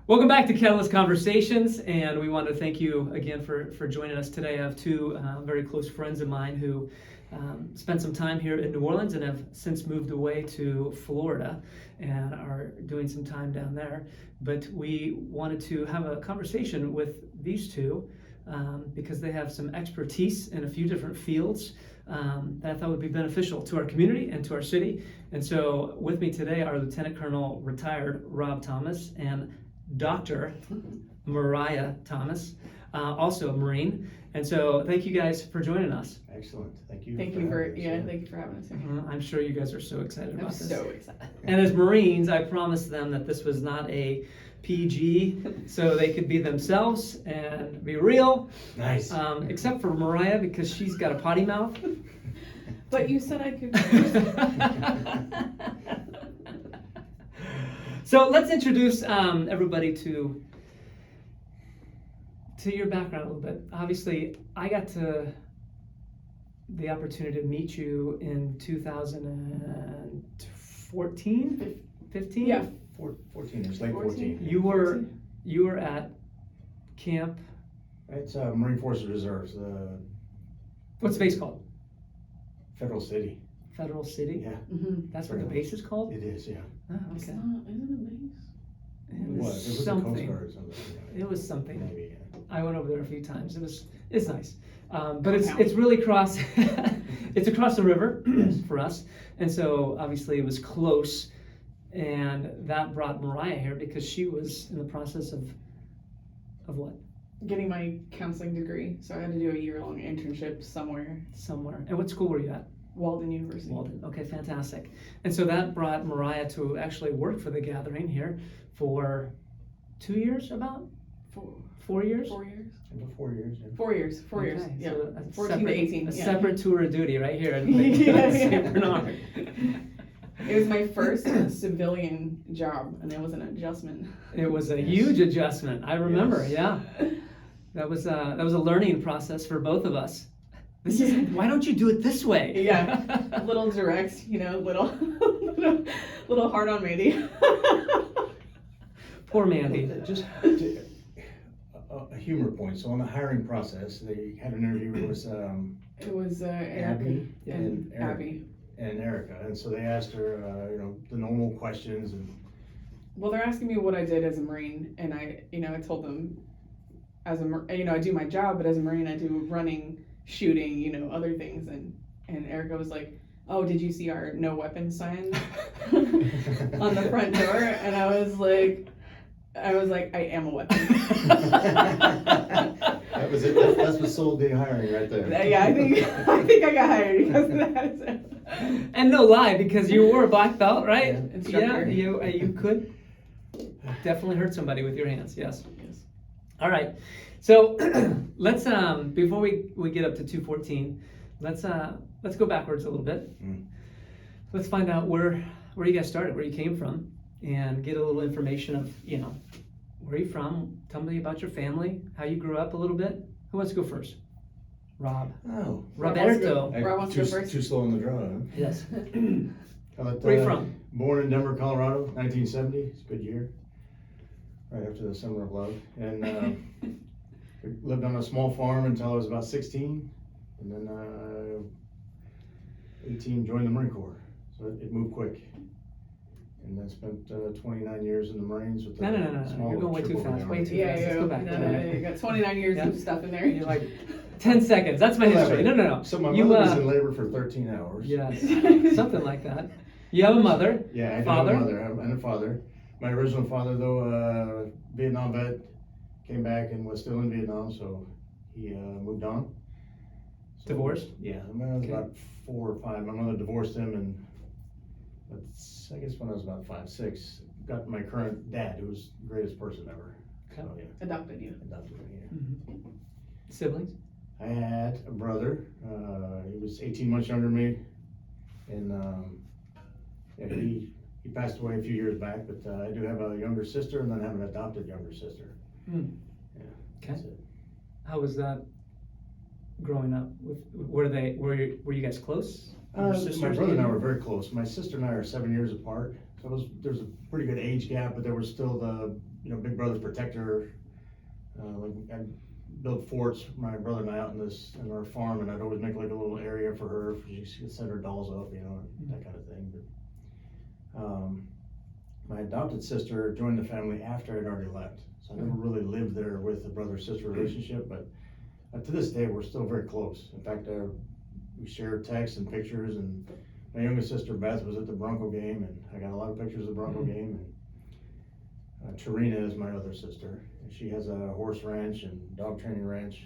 Welcome back to Catalyst Conversations, and we want to thank you again for joining us today. I have two very close friends of mine who spent some time here in New Orleans and have since moved away to Florida and are doing some time down there. But we wanted to have a conversation with these two because they have some expertise in a few different fields that I thought would be beneficial to our community and to our city. And so with me today are Lieutenant Colonel retired Rob Thomas and Dr. Moriah Thomas, also a Marine. And so thank you guys for joining us. Excellent. Thank you. Thank you for having us here. I'm sure you guys are so excited about I'm this. so excited. And as Marines, I promised them that this was not a PG, so they could be themselves and be real. Nice. Except for Moriah, because she's got a potty mouth. But you said I could. So let's introduce everybody to your background a little bit. Obviously, I got the opportunity to meet you in 2014, 15. Yeah. 14. It's late 14. You were at camp. It's Marine Forces Reserves, What's the base called? Federal City. Federal City. Yeah, Mm-hmm. That's what the base is called. it is. Yeah. Oh, It's okay. not, isn't it base? It was the Coast something. Guard or something. It was something. Maybe. Yeah. I went over there a few times. It's nice, but it's really across. It's across the river for us, and so obviously it was close, and that brought Moriah here because she was in the process of what? Getting my counseling degree, so I had to do a year-long internship somewhere. And what school were you at? Walden University. Walden. Okay, fantastic. And so that brought Moriah to actually work for the gathering here for 2 years, about 4 years. 4 years. About 4 years. Yeah. 4 years. 4 years. Okay, Yeah. so a 14 to 18. A Yeah. separate tour of duty right here at Yeah. St. Bernard. It was my first civilian job, and it was an adjustment. It was a Yes. huge adjustment. I remember. Yes. Yeah, that was a learning process for both of us. This is why don't you do it this way? Yeah. A little direct, little hard on Mandy. Poor Mandy. Just a humor point. So on the hiring process, they had an interview with It was Erica Abby and Eric. Abby. And Erica, and so they asked her, the normal questions, and Well, they're asking me what I did as a Marine, and I told them I do my job, but as a Marine, I do running, shooting, other things, and Erica was like, "Oh, did you see our no weapons sign on the front door?" And I was like, "I am a weapon." that was it. That's what sold the hiring right there. Yeah, I think I got hired because of that. And no lie, because you were a black belt, right? Yeah. Instructor. Yeah, you could definitely hurt somebody with your hands. Yes. Yes. All right. So let's before we get up to 214, let's go backwards a little bit. Let's find out where you guys started, where you came from, and get a little information of where you from. Tell me about your family, how you grew up a little bit. Who wants to go first? Rob. Oh, Roberto. Rob wants to go first. Too slow on the draw, huh? Yes. How about, Where are you from? Born in Denver, Colorado, 1970. It's a good year. Right after the Summer of Love, and lived on a small farm until I was about 16, and then 18 joined the Marine Corps. So it moved quick, and then spent 29 years in the Marines with the No. small You're going way too triple fast. army. Way too Yeah, fast. Let's go back. No, you got 29 years Yeah. of stuff in there. You're like 10 seconds. That's my history. No. So my You, mother was in labor for 13 hours. Yes, something like that. You have a mother. Yeah, I do Father? have a mother and a father. My original father, though, Vietnam vet, came back and was still in Vietnam, so he moved on. So, Divorced? Yeah, when I was about 4 or 5, my mother divorced him, and that's, I guess when I was about 5, 6, got my current dad, who was the greatest person ever. Okay. So yeah, Adopted you. adopted me. Yeah. Mm-hmm. Siblings? I had a brother. He was 18 months younger than me, and yeah, he passed away a few years back. But I do have a younger sister, and then I have an adopted younger sister. Mm. Yeah. Okay. That's it. How was that growing up? Were you guys close? Your My sisters brother and I maybe? were very close. My sister and I are 7 years apart, So there's a pretty good age gap, but there was still the, big brother protector. Like I built forts, my brother and I, out in our farm, and I'd always make like a little area for her, she could set her dolls up, that kind of thing. But my adopted sister joined the family after I'd already left, so I never really lived there with the brother-sister relationship. But to this day, we're still very close. In fact, we share texts and pictures, and my youngest sister Beth was at the Bronco game, and I got a lot of pictures of the Bronco game. And Tarina is my other sister. She has a horse ranch and dog training ranch,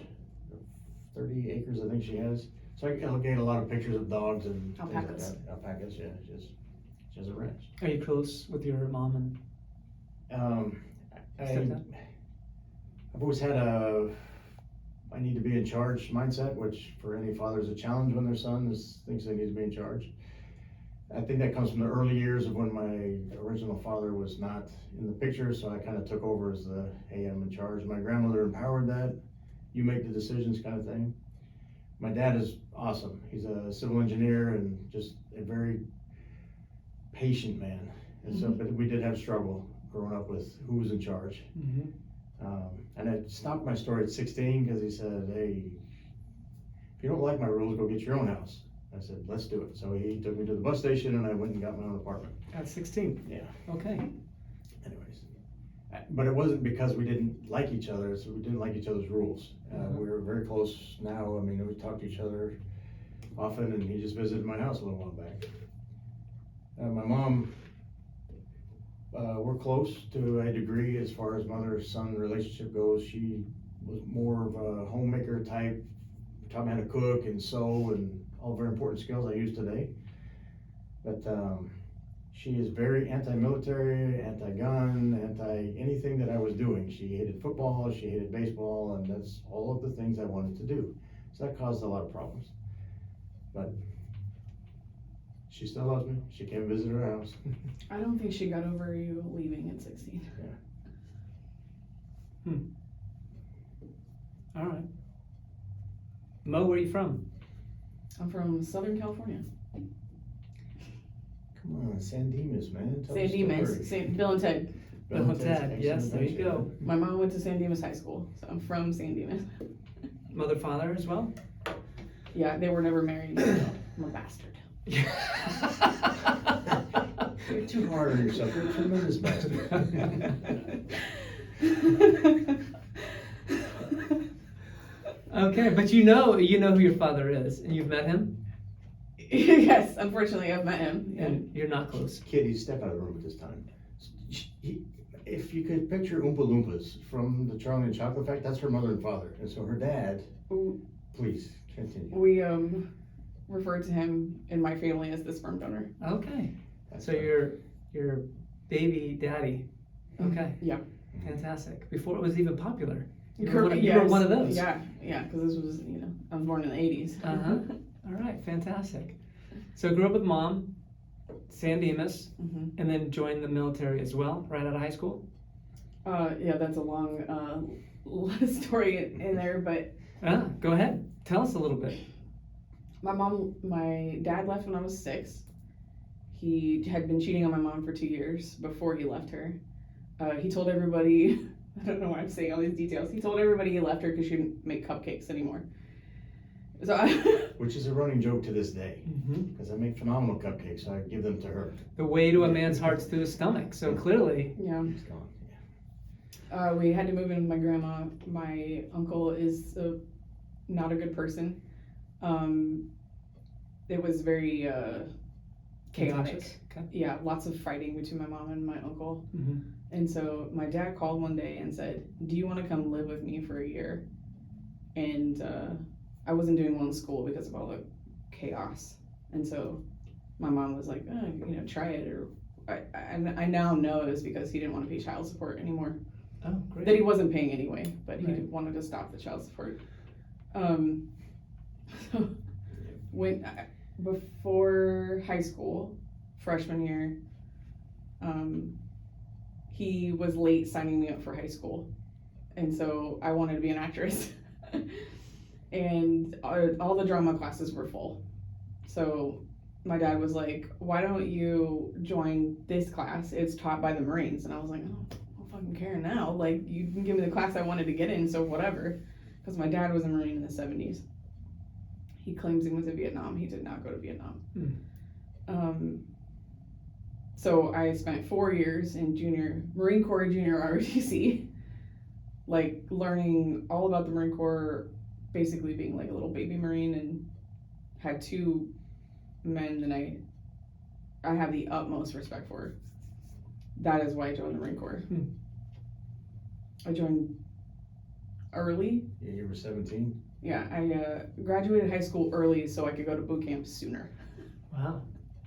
30 acres I think she has. So I get a lot of pictures of dogs and Alpacas. things like that. Alpacas, yeah. She has a ranch. Are you close with your mom and stepdad? I've always had I need to be in charge mindset, which for any father is a challenge when their son thinks they need to be in charge. I think that comes from the early years of when my original father was not in the picture, so I kind of took over as hey, I'm in charge. My grandmother empowered that, you make the decisions kind of thing. My dad is awesome. He's a civil engineer and just a very patient man. And so, but we did have struggle growing up with who was in charge. Mm-hmm. And I stopped my story at 16 because he said, hey, if you don't like my rules, go get your own house. I said, let's do it. So he took me to the bus station and I went and got my own apartment. At 16? Yeah. Okay. Anyways, but it wasn't because we didn't like each other, so we didn't like each other's rules. We were very close now. I mean, we talk to each other often, and he just visited my house a little while back. My mom, we're close to a degree as far as mother-son relationship goes. She was more of a homemaker type, taught me how to cook and sew and all very important skills I use today. But she is very anti-military, anti-gun, anti-anything that I was doing. She hated football, she hated baseball, and that's all of the things I wanted to do. So that caused a lot of problems. But she still loves me. She came visit her house. I don't think she got over you leaving at 16. Yeah. All right. Mo, where are you from? I'm from Southern California. Come on, San Dimas, man. Tell San the Dimas, story. Bill and Ted. Bill and Ted, Excellent yes, there you adventure. go. My mom went to San Dimas High School, so I'm from San Dimas. Mother, father as well? Yeah, they were never married. So I'm a bastard. You're too hard on yourself. You're a tremendous bastard. Okay, but you know who your father is, and you've met him, Yes, unfortunately, I've met him. Yeah. and you're not close. Kitty, step out of the room at this time. If you could picture Oompa Loompas from the Charlie and Chocolate Factory, that's her mother and father. And so her dad, please continue. We refer to him in my family as the sperm donor. Okay, That's so right. your baby daddy. Okay, Yeah. fantastic. Before it was even popular. You Correct, were yes. one of those. Yeah, because this was, I was born in the 80s. Uh-huh. All right, fantastic. So grew up with mom, San Dimas, Mm-hmm. and then joined the military as well, right out of high school? Yeah, that's a long story in there, but Go ahead. Tell us a little bit. my dad left when I was 6. He had been cheating on my mom for 2 years before he left her. He told everybody, I don't know why I'm saying all these details. He told everybody he left her because she didn't make cupcakes anymore. So Which is a running joke to this day, Mm-hmm. because I make phenomenal cupcakes, so I give them to her. The way to a man's heart's through his stomach. So clearly, yeah. She's gone. Yeah. We had to move in with my grandma. My uncle is not a good person. It was very chaotic. contentious. Okay. Yeah, lots of fighting between my mom and my uncle. Mm-hmm. And so my dad called one day and said, do you want to come live with me for a year? And I wasn't doing well in school because of all the chaos. And so my mom was like, try it. Or I now know it was because he didn't want to pay child support anymore. Oh, great. That he wasn't paying anyway, but he Right. wanted to stop the child support. Before high school, freshman year, he was late signing me up for high school, and so I wanted to be an actress, and all the drama classes were full. So my dad was like, why don't you join this class? It's taught by the Marines. And I was like, oh, I don't fucking care now. Like, you can give me the class I wanted to get in, so whatever. Because my dad was a Marine in the 70s. He claims he went to Vietnam. He did not go to Vietnam. So I spent 4 years in Marine Corps Junior ROTC, like learning all about the Marine Corps, basically being like a little baby Marine, and had 2 men that I have the utmost respect for. That is why I joined the Marine Corps. I joined early. Yeah, you were 17. Yeah, I graduated high school early so I could go to boot camp sooner. Wow.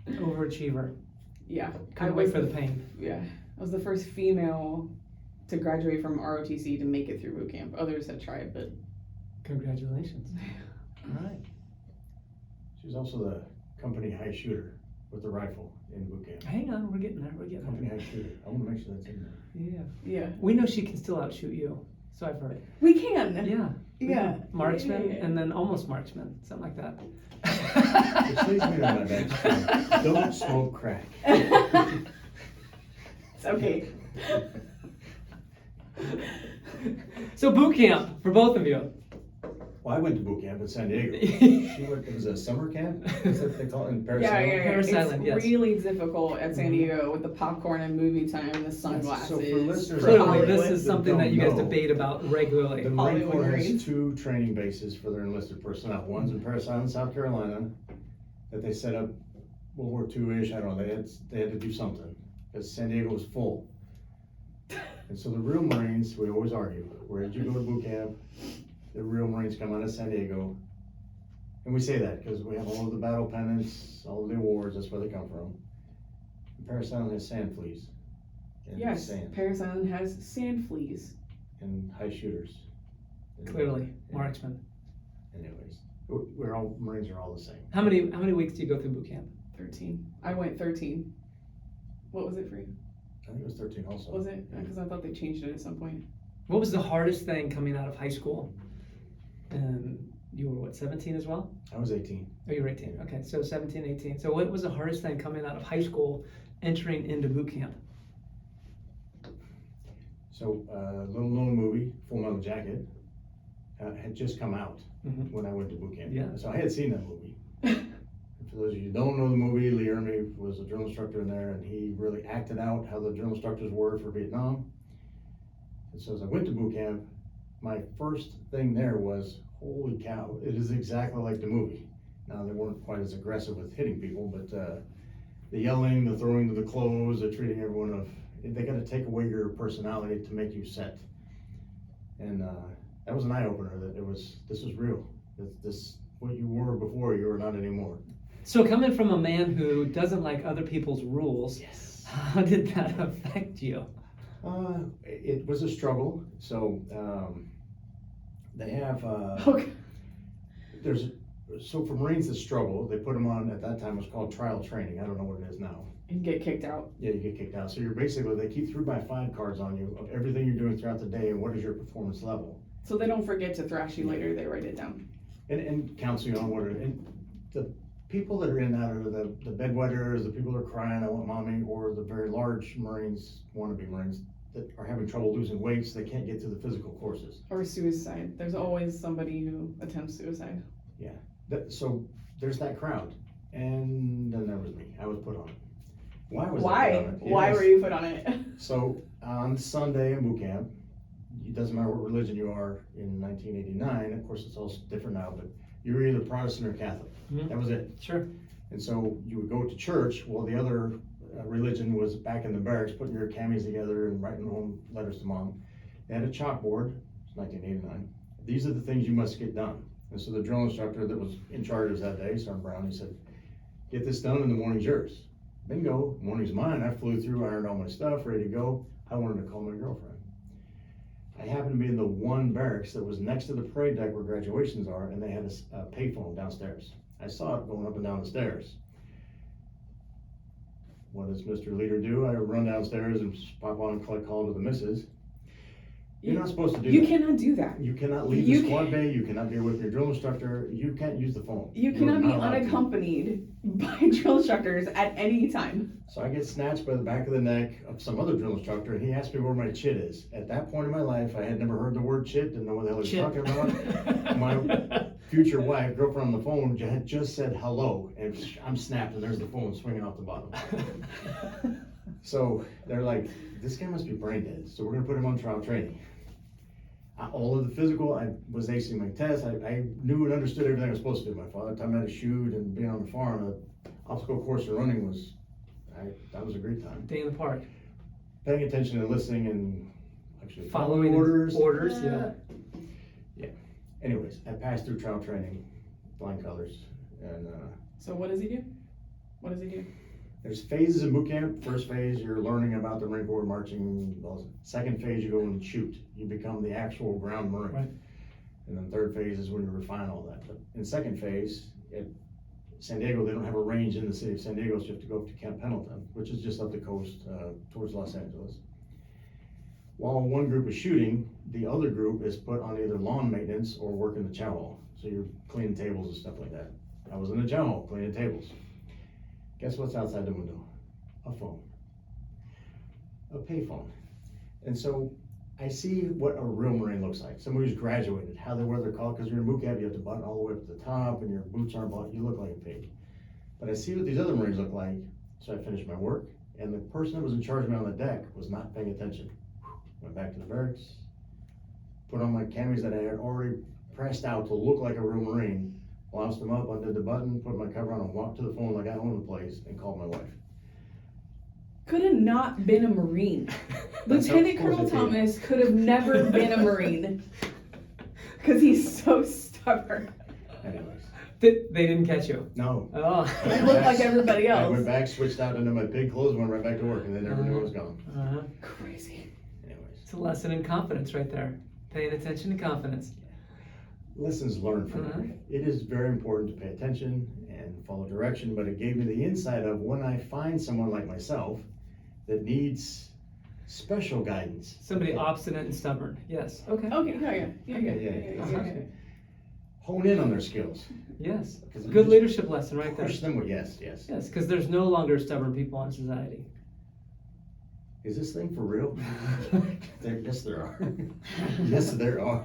Overachiever. Yeah. Couldn't wait for the pain. Yeah. I was the first female to graduate from ROTC to make it through boot camp. Others had tried, but... Congratulations. All right. She was also the company high shooter with the rifle in boot camp. Hang on, we're getting there. Company high shooter. I want to make sure that's in there. Yeah. We know she can still outshoot you, so I've heard. We can. Yeah. Marksman, Yeah. and then almost marksman, something like that. Which leads me to my next point. Don't smoke crack. It's okay. So boot camp for both of you. Well, I went to boot camp in San Diego. It was a summer camp? Is that what they call it in Paris? Yeah. Parris Island, It's yes. really difficult at San Diego with the popcorn and movie time and the sunglasses. So for listeners, Clearly, this Hollywood. is something that you guys Don't know. debate about regularly. The Marine Hollywood Corps Marines. has 2 training bases for their enlisted personnel. One's in Parris Island, South Carolina, that they set up World War II-ish. I don't know. They had to do something because San Diego was full. And so the real Marines, we always argue, where did you go to boot camp? The real Marines come out of San Diego. And we say that because we have all of the battle pennants, all of the awards, that's where they come from. And Parris Island has sand fleas. And Yes, sand. Parris Island has sand fleas. And high shooters. Clearly, And- marksman. Anyways, Marines are all the same. How many weeks do you go through boot camp? 13. I went 13. What was it for you? I think it was 13 also. Was it? Yeah. Because I thought they changed it at some point. What was the hardest thing coming out of high school? And you were what, 17 as well? I was 18. Oh, you were 18. Okay, so 17, 18. So what was the hardest thing coming out of high school, entering into boot camp? So, little known movie, Full Metal Jacket, had just come out Mhm. when I went to boot camp. Yeah. So I had seen that movie. And for those of you who don't know the movie, Lee Ermey was a drill instructor in there, and he really acted out how the drill instructors were for Vietnam. And so as I went to boot camp, my first thing there was, holy cow, it is exactly like the movie. Now, they weren't quite as aggressive with hitting people, but the yelling, the throwing of the clothes, the treating everyone they got to take away your personality to make you set. And that was an eye opener that this was real. This what you were before, you are not anymore. So coming from a man who doesn't like other people's rules, Yes. how did that affect you? It was a struggle. So they have Okay. so for Marines that struggle, they put them on, at that time it was called trial training. I don't know what it is now. And get kicked out. Yeah, you get kicked out. So you're basically, they keep 3x5 cards on you of everything you're doing throughout the day and what is your performance level. So they don't forget to thrash you later, they write it down. And counsel you on what and the people that are in that are the bedwetters, the people that are crying, I want mommy, or the very large Marines, wannabe Marines, that are having trouble losing weight, so they can't get to the physical courses. Or suicide. There's always somebody who attempts suicide. So there's that crowd. And then there was me. I was put on it. Why was I Why? put on it? Why Yes. were you put on it? So on Sunday in boot camp, it doesn't matter what religion you are in 1989, of course it's all different now, but you were either Protestant or Catholic. Mhm. That was it. Sure. And so you would go to church, well, the other religion was back in the barracks, putting your camis together and writing home letters to mom. They had a chalkboard, it's 1989. These are the things you must get done. And so the drill instructor that was in charge of that day, Sergeant Brown, he said, get this done and the morning's yours. Bingo, morning's mine. I flew through, ironed all my stuff, ready to go. I wanted to call my girlfriend. I happened to be in the one barracks that was next to the parade deck where graduations are, and they had a payphone downstairs. I saw it going up and down the stairs. What does Mr. Leader do? I run downstairs and pop on and call to the missus. You're not supposed to do You that. cannot do that. You cannot leave You the squad bay, you cannot be with your drill instructor, you can't use the phone. You You're cannot be not allowed to. unaccompanied by drill instructors at any time. So I get snatched by the back of the neck of some other drill instructor, and he asked me where my chit is. At that point in my life, I had never heard the word chit, didn't know what the hell he was talking about. My future wife, girlfriend on the phone, had just said hello, and I'm snapped, and there's the phone swinging off the bottom. So they're like, this guy must be brain dead, so we're gonna put him on trial training. All of the physical, I was acing my tests, I knew and understood everything I was supposed to do. My father taught me how to shoot, and being on the farm, the obstacle course and running was, that was a great time. Day in the park. Paying attention and listening and actually Following orders. Orders, yeah. Anyways, I passed through trial training, flying colors, and So what does he do? What does he do? there's phases in boot camp. First phase, you're learning about the Marine Corps marching. Second phase, you go and shoot. You become the actual ground Marine. Right. And then third phase is when you refine all that. But in second phase, at San Diego, they don't have a range in the city of San Diego, so you have to go up to Camp Pendleton, which is just up the coast towards Los Angeles. While one group is shooting, the other group is put on either lawn maintenance or working the chow hall. So you're cleaning tables and stuff like that. I was in the chow hall cleaning tables. Guess what's outside the window? A phone. A payphone. And so I see what a real Marine looks like. Somebody who's graduated, how they wear their collar, because you're in boot camp, you have to button all the way up to the top, and your boots aren't buttoned, you look like a pig. But I see what these other Marines look like, so I finished my work, and the person that was in charge of me on the deck was not paying attention. Went back to the barracks, put on my camis that I had already pressed out to look like a real Marine, loused them up, undid the button, put my cover on, and walked to the phone like I owned the place, and called my wife. Could have not been a Marine. That's how Lieutenant close Colonel it came. Thomas could have never been a Marine. Because he's so stubborn. Anyways, They didn't catch you. no. Oh. He looked like everybody I else. went back, switched out into my big clothes, went right back to work, and they never knew I was gone. Uh-huh. Crazy. Anyways, It's a lesson in confidence right there. Paying attention to confidence. lessons learned from Uh-huh. it. It is very important to pay attention and follow direction, but it gave me the insight of when I find someone like myself that needs special guidance. Somebody obstinate and stubborn. Yes. Okay. Okay, yeah. Yeah. Hone in on their skills. Yes. Because Good leadership lesson right there. Push them with yes. Yes, because there's no longer stubborn people in society. Is this thing for real? Yes, there are. Yes, there are.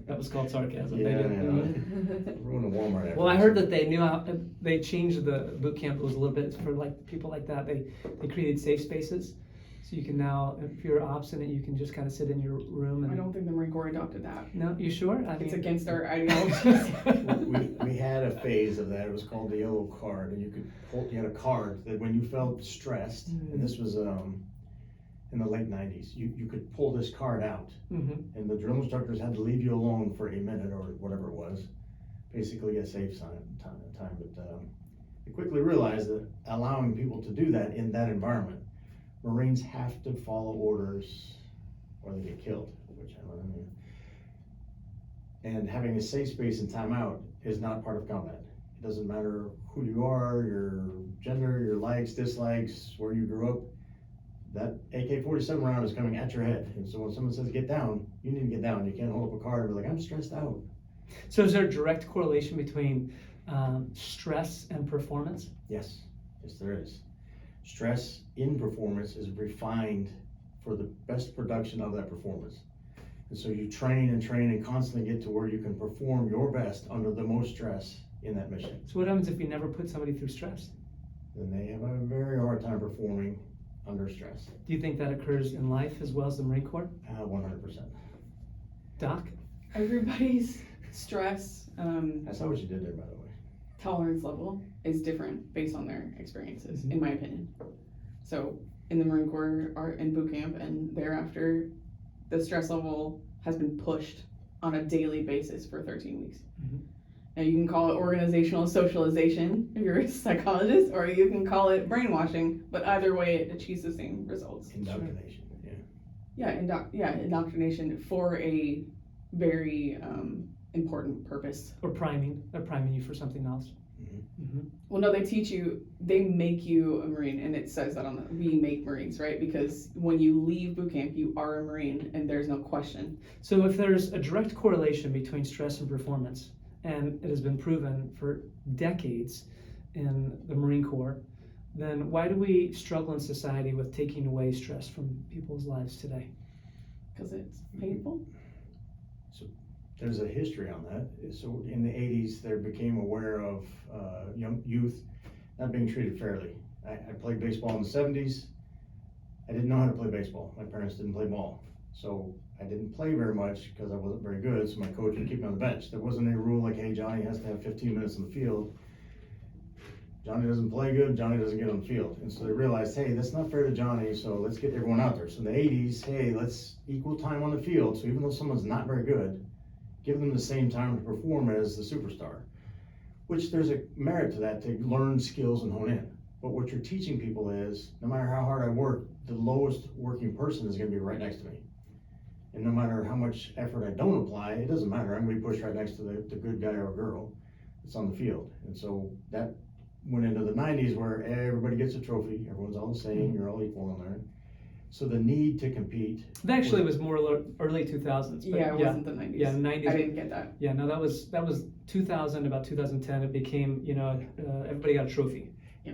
That was called sarcasm. Yeah, They did. We're going to Walmart after Well, I this. heard that they knew how they changed the boot camp rules a little bit for like people like that. They created safe spaces, so you can now, if you're obstinate, you can just kind of sit in your room and. I don't think the Marine Corps adopted that. No, you sure? I It's mean- against our ideology. We had a phase of that. It was called the yellow card, and you had a card that when you felt stressed, and this was in the late 90s, you could pull this card out, Mhm. and the drill instructors had to leave you alone for a minute or whatever it was, basically a safe time. But I quickly realized that allowing people to do that in that environment, Marines have to follow orders or they get killed, which I learned. And having a safe space and timeout is not part of combat. It doesn't matter who you are, your gender, your likes, dislikes, where you grew up. That AK-47 round is coming at your head. And so when someone says get down, you need to get down. You can't hold up a card and be like, I'm stressed out. So is there a direct correlation between stress and performance? Yes, there is. Stress in performance is refined for the best production of that performance. And so you train and constantly get to where you can perform your best under the most stress in that mission. So what happens if you never put somebody through stress? Then they have a very hard time performing under stress. Do you think that occurs in life as well as the Marine Corps? 100%. Doc? Everybody's stress I saw what you did there, by the way. tolerance level is different based on their experiences, Mhm. in my opinion. So in the Marine Corps or in boot camp and thereafter, the stress level has been pushed on a daily basis for 13 weeks. Mhm. Now you can call it organizational socialization if you're a psychologist, or you can call it brainwashing, but either way it achieves the same results. Indoctrination, yeah. Indoctrination for a very important purpose. Or priming. They're priming you for something else. Well, no, they make you a Marine, and it says that we make Marines, right? Because when you leave boot camp, you are a Marine, and there's no question. So if there's a direct correlation between stress and performance, and it has been proven for decades in the Marine Corps, then why do we struggle in society with taking away stress from people's lives today? Because it's painful. There's a history on that. So in the 80s, they became aware of young youth not being treated fairly. I played baseball in the 70s. I didn't know how to play baseball. My parents didn't play ball. So I didn't play very much because I wasn't very good, so my coach would keep me on the bench. There wasn't any rule like, hey, Johnny has to have 15 minutes on the field. Johnny doesn't play good, Johnny doesn't get on the field. And so they realized, hey, that's not fair to Johnny, so let's get everyone out there. So in the 80s, hey, let's equal time on the field. So even though someone's not very good, give them the same time to perform as the superstar, which there's a merit to that, to learn skills and hone in. But what you're teaching people is, no matter how hard I work, the lowest working person is gonna be right next to me. And no matter how much effort I don't apply, it doesn't matter, I'm gonna be pushed right next to the good guy or girl that's on the field. And so that went into the 90s where everybody gets a trophy, everyone's all the same, you're all equal in there. So the need to compete. It actually was more early 2000s. But Yeah, it wasn't the 90s. Yeah, 90s. I didn't get that. Yeah, no, that was 2000, about 2010. It became, everybody got a trophy. Yeah.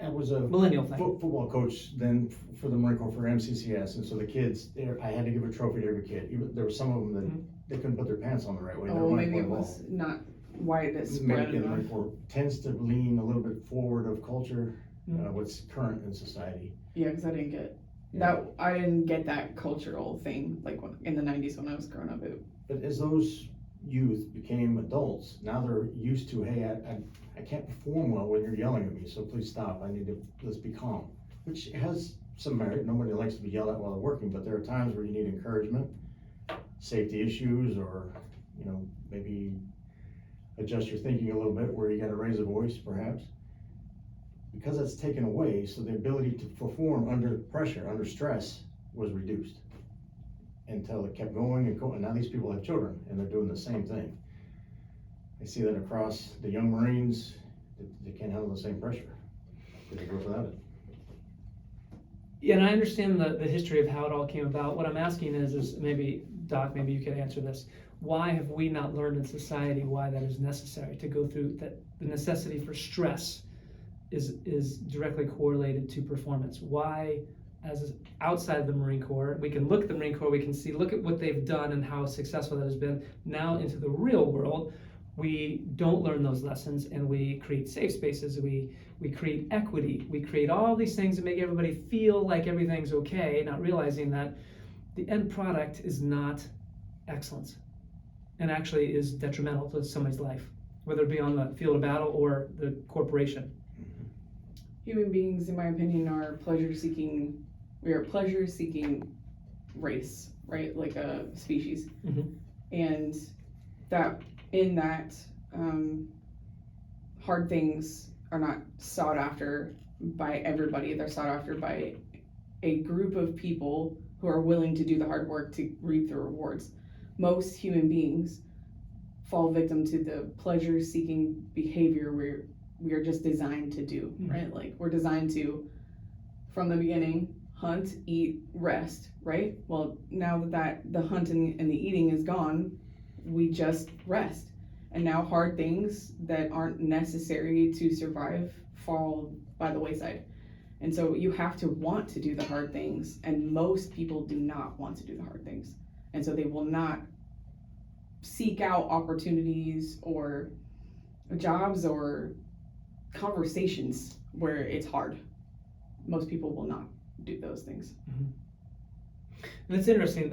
I was a Millennial thing. football coach then for the Marine Corps for MCCS, and so the kids there, I had to give a trophy to every kid. There were some of them that they couldn't put their pants on the right way. Oh, maybe it was not wide as spread. The Marine Corps tends to lean a little bit forward of culture, what's current in society. Yeah, because I didn't get that cultural thing like in the 90s when I was growing up. But as those youth became adults, now they're used to, hey, I can't perform well when you're yelling at me, so please stop. Let's be calm, which has some merit. Nobody likes to be yelled at while they're working, but there are times where you need encouragement, safety issues, or maybe adjust your thinking a little bit where you got to raise a voice perhaps. Because that's taken away, so the ability to perform under pressure, under stress, was reduced until it kept going and going. And now these people have children and they're doing the same thing. I see that across the young Marines, they can't handle the same pressure. They go without it. Yeah, and I understand the history of how it all came about. What I'm asking is maybe, Doc, maybe you could answer this. Why have we not learned in society why that is necessary to go through that? The necessity for stress is directly correlated to performance. Why, as outside the Marine Corps, we can look at the Marine Corps, we can see, look at what they've done and how successful that has been. Now into the real world, we don't learn those lessons, and we create safe spaces, we create equity, we create all these things that make everybody feel like everything's okay, not realizing that the end product is not excellence and actually is detrimental to somebody's life, whether it be on the field of battle or the corporation. Human beings, in my opinion, are pleasure-seeking. We are a pleasure-seeking race, right? Like a species, and that hard things are not sought after by everybody. They're sought after by a group of people who are willing to do the hard work to reap the rewards. Most human beings fall victim to the pleasure-seeking behavior we are just designed to do, right? Like we're designed to, from the beginning, hunt, eat, rest, right? Well, now that the hunting and the eating is gone, we just rest. And now hard things that aren't necessary to survive fall by the wayside. And so you have to want to do the hard things, and most people do not want to do the hard things. And so they will not seek out opportunities or jobs or conversations where it's hard. Most people will not do those things. And it's interesting,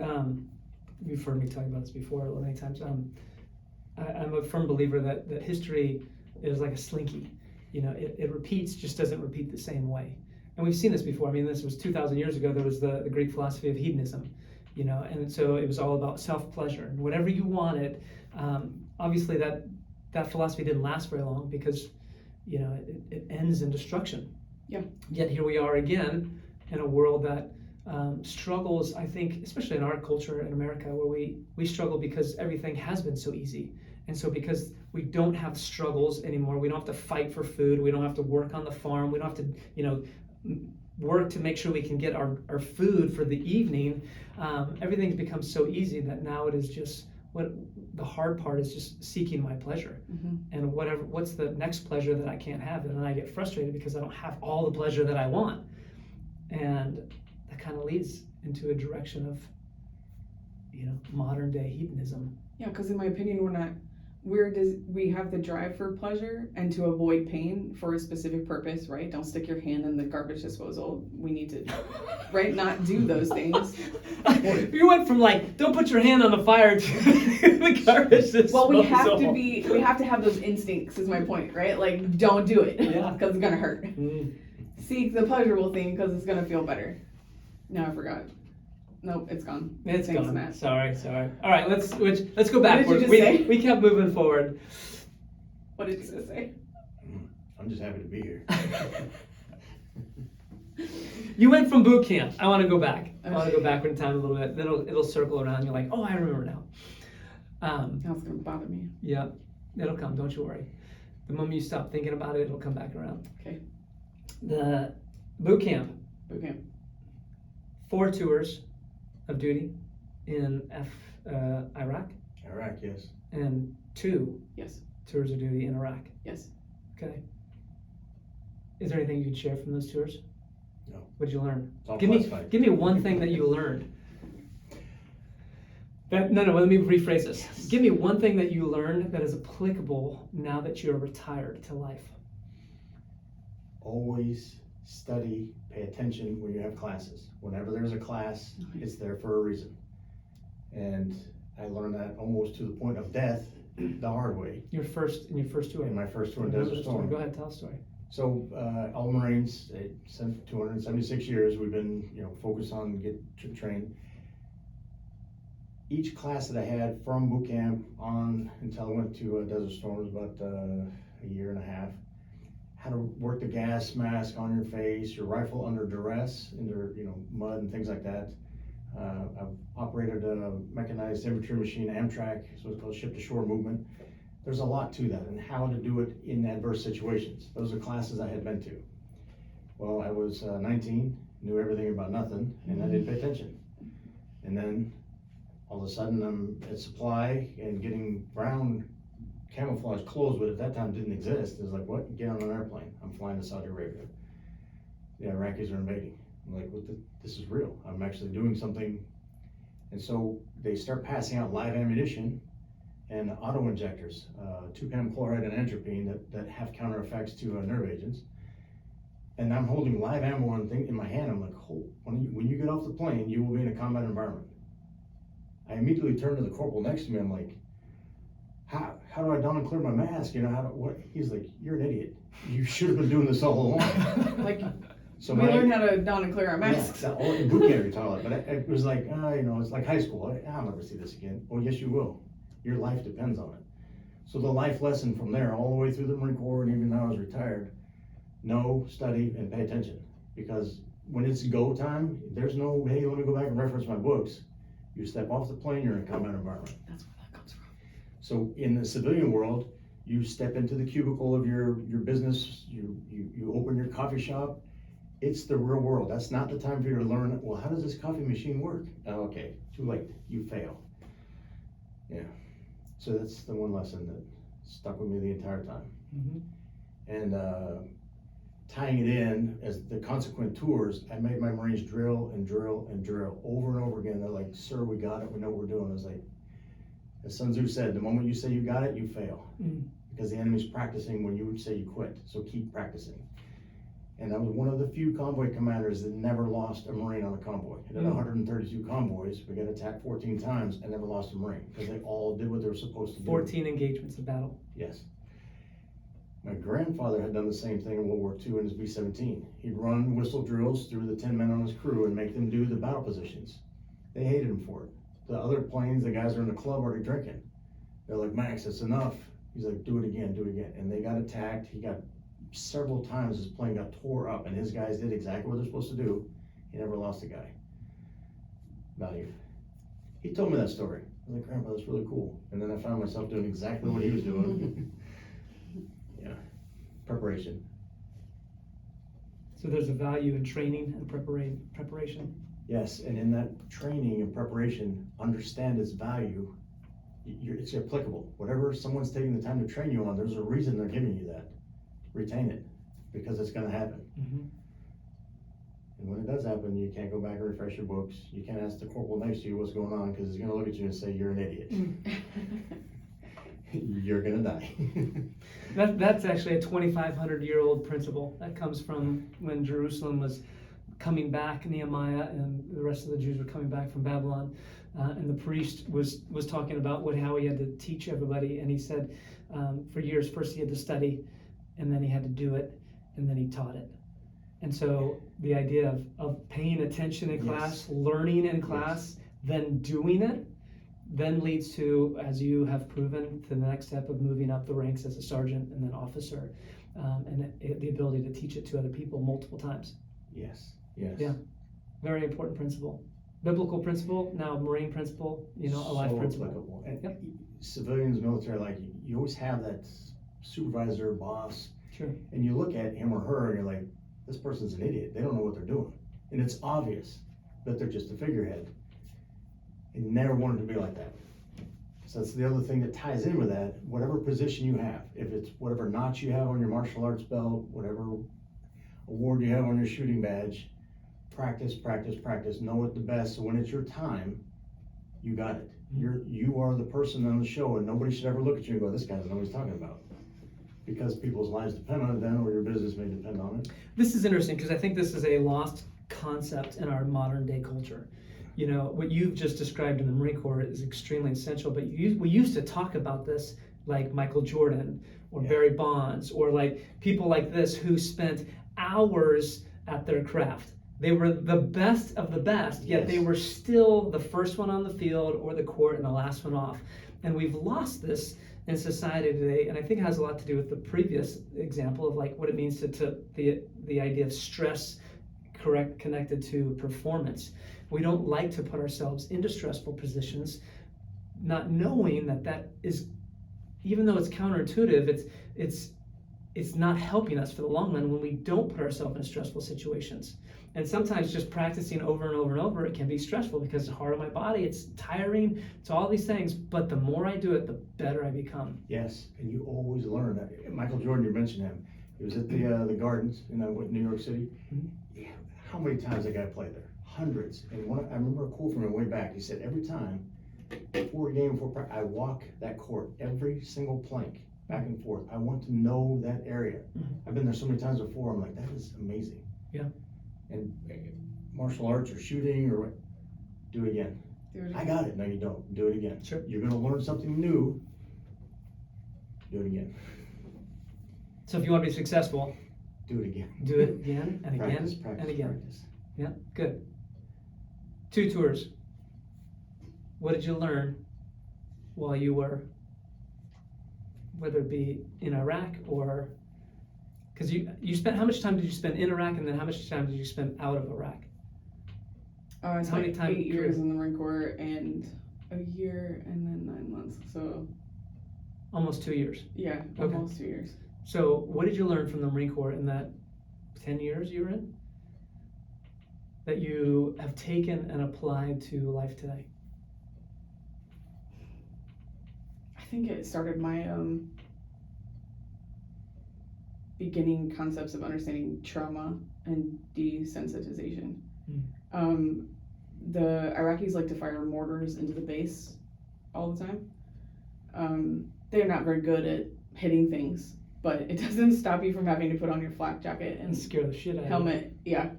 you've heard me talk about this before many times. I'm a firm believer that history is like a slinky. It repeats, just doesn't repeat the same way. And we've seen this before. I mean, this was 2,000 years ago. There was the Greek philosophy of hedonism, and so it was all about self-pleasure and whatever you wanted. Obviously, that philosophy didn't last very long because it ends in destruction. Yeah. Yet here we are again in a world that struggles, I think, especially in our culture in America, where we struggle because everything has been so easy. And so because we don't have struggles anymore, we don't have to fight for food, we don't have to work on the farm, we don't have to, work to make sure we can get our food for the evening. Everything's become so easy that now it is just what the hard part is, just seeking my pleasure. And what's the next pleasure that I can't have? And then I get frustrated because I don't have all the pleasure that I want. And that kind of leads into a direction of, modern day hedonism. Yeah, because in my opinion, we have the drive for pleasure and to avoid pain for a specific purpose, right? Don't stick your hand in the garbage disposal. We need to, right, not do those things. You went from don't put your hand on the fire to the garbage disposal. Well, we have to have those instincts is my point, right? Like, don't do it because it's gonna hurt. Seek the pleasurable thing because it's gonna feel better. Now I forgot. Nope, it's gone. It's Thanks, gone. Matt. Sorry. All right, let's go back. What did you just say? We kept moving forward. What did you just say? I'm just happy to be here. You went from boot camp. I want to go back. I want to go back in time a little bit. Then it'll circle around. You're like, oh, I remember now. Now it's gonna bother me. Yeah, it'll come. Don't you worry. The moment you stop thinking about it, it'll come back around. Okay. The boot camp. Boot camp. 4 tours of duty in Iraq, Iraq, yes. and 2 Yes. tours of duty in Iraq. Yes. Okay. Is there anything you could share from those tours? No. What'd you learn? It's all Give me classified. one thing that you learned. No, let me rephrase this. Yes. Give me one thing that you learned that is applicable now that you're retired to life. Always study, pay attention when you have classes. Whenever there's a class, it's there for a reason. And I learned that almost to the point of death the hard way In your first tour. in my first tour in Remember Desert the story. Storm. Go ahead, tell a story. So all Marines, since 276 years, we've been focused on get trained. Each class that I had from boot camp on until I went to Desert Storm was about a year and a half. How to work the gas mask on your face, your rifle under duress, under mud and things like that. I've operated a mechanized infantry machine, Amtrak, so it's called ship-to-shore movement. There's a lot to that, and how to do it in adverse situations. Those are classes I had been to. Well, I was 19, knew everything about nothing, and I didn't pay attention. And then all of a sudden I'm at supply and getting brown camouflage clothes, but at that time didn't exist. It was like, what? Get on an airplane. I'm flying to Saudi Arabia. The Iraqis are invading. I'm like, this is real. I'm actually doing something. And so they start passing out live ammunition and auto injectors, 2-PAM chloride and entropine that have counter effects to nerve agents. And I'm holding live ammo in my hand. I'm like, when you get off the plane, you will be in a combat environment. I immediately turned to the corporal next to me. I'm like, how do I don and clear my mask? What? He's like, you're an idiot. You should have been doing this all along. So we learned how to don and clear our masks. Yeah, all in boot camp you taught it, but it was like, it's like high school. I'll never see this again. Oh, yes, you will. Your life depends on it. So the life lesson from there, all the way through the Marine Corps, and even now I was retired, know, study, and pay attention. Because when it's go time, there's no, hey, let me go back and reference my books. You step off the plane, you're in a combat environment. That's where that comes from. So in the civilian world, you step into the cubicle of your business, you open your coffee shop. It's the real world. That's not the time for you to learn, well, how does this coffee machine work? Oh, okay, too late, you fail. Yeah, so that's the one lesson that stuck with me the entire time. And tying it in as the consequent tours, I made my Marines drill and drill and drill over and over again. They're like, sir, we got it, we know what we're doing. I was like, as Sun Tzu said, the moment you say you got it, you fail. Because the enemy's practicing when you say you quit, so keep practicing. And I was one of the few convoy commanders that never lost a Marine on a convoy. I did 132 convoys, we got attacked 14 times and never lost a Marine, because they all did what they were supposed to do. 14 engagements of battle. Yes. My grandfather had done the same thing in World War II in his B-17. He'd run whistle drills through the 10 men on his crew and make them do the battle positions. They hated him for it. The other planes, the guys are in the club already drinking. They're like, Max, it's enough. He's like, do it again, do it again. And they got attacked. He got several times, his plane got tore up, and his guys did exactly what they're supposed to do. He never lost a guy. Value. He told me that story. I was like, Grandpa, that's really cool. And then I found myself doing exactly what he was doing. Yeah, preparation. So there's a value in training and preparation. Yes, and in that training and preparation, understand its value. It's applicable. Whatever someone's taking the time to train you on, there's a reason they're giving you that. Retain it, because it's gonna happen. Mm-hmm. And when it does happen, you can't go back and refresh your books. You can't ask the corporal next to you what's going on, because he's gonna look at you and say, you're an idiot. You're gonna die. That's actually a 2,500-year-old principle that comes from when Jerusalem was coming back, Nehemiah and the rest of the Jews were coming back from Babylon, and the priest was talking about how he had to teach everybody, and he said for years, first he had to study, and then he had to do it, and then he taught it. And so the idea of paying attention in class, learning in class, then doing it, then leads to, as you have proven, to the next step of moving up the ranks as a sergeant and then officer, and the ability to teach it to other people multiple times. Yes, yes. Yeah, very important principle. Biblical principle, now Marine principle, a life So principle. applicable. And Yep. Civilians, military, like, you always have that supervisor, boss, Sure. and you look at him or her and you're like, this person's an idiot. They don't know what they're doing. And it's obvious that they're just a figurehead. And never wanted to be like that. So that's the other thing that ties in with that. Whatever position you have, if it's whatever notch you have on your martial arts belt, whatever award you have on your shooting badge, practice, practice, practice, know it the best. So when it's your time, you got it. You are the person on the show, and nobody should ever look at you and go, this guy doesn't know what he's talking about. Because people's lives depend on it then, or your business may depend on it. This is interesting because I think this is a lost concept in our modern day culture. What you've just described in the Marine Corps is extremely essential, but we used to talk about this like Michael Jordan or Barry Bonds or like people like this who spent hours at their craft. They were the best of the best, yet they were still the first one on the field or the court and the last one off. And we've lost this in society today, and I think it has a lot to do with the previous example of like what it means to the idea of stress connected to performance. We don't like to put ourselves into stressful positions, not knowing that is, even though it's counterintuitive, it's not helping us for the long run when we don't put ourselves in stressful situations. And sometimes just practicing over and over and over, it can be stressful because it's hard on my body, it's tiring, it's all these things, but the more I do it, the better I become. Yes, and you always learn that. Michael Jordan, you mentioned him. He was at the Gardens in New York City. Mm-hmm. Yeah, how many times that guy played there? Hundreds. And I remember a quote from him way back. He said, every time, before a game, before practice, I walk that court, every single plank, back and forth. I want to know that area. Mm-hmm. I've been there so many times before. I'm like, that is amazing. Yeah. And martial arts or shooting or what, do it again. I got it. No, you don't. Do it again. Sure. You're going to learn something new. Do it again. So if you want to be successful, do it again. Do it again and again Practice, practice, and again. practice. Yeah, good. 2 tours. What did you learn while you were, whether it be in Iraq or, because you spent, how much time did you spend in Iraq, and then how much time did you spend out of Iraq? I How many spent times? 8 years in the Marine Corps and a year and then 9 months. So Almost 2 years. yeah, Okay. almost 2 years. So what did you learn from the Marine Corps in that 10 years you were in that you have taken and applied to life today? I think it started my beginning concepts of understanding trauma and desensitization. The Iraqis like to fire mortars into the base all the time. They're not very good at hitting things, but it doesn't stop you from having to put on your flak jacket and scare the shit out of helmet. Yeah.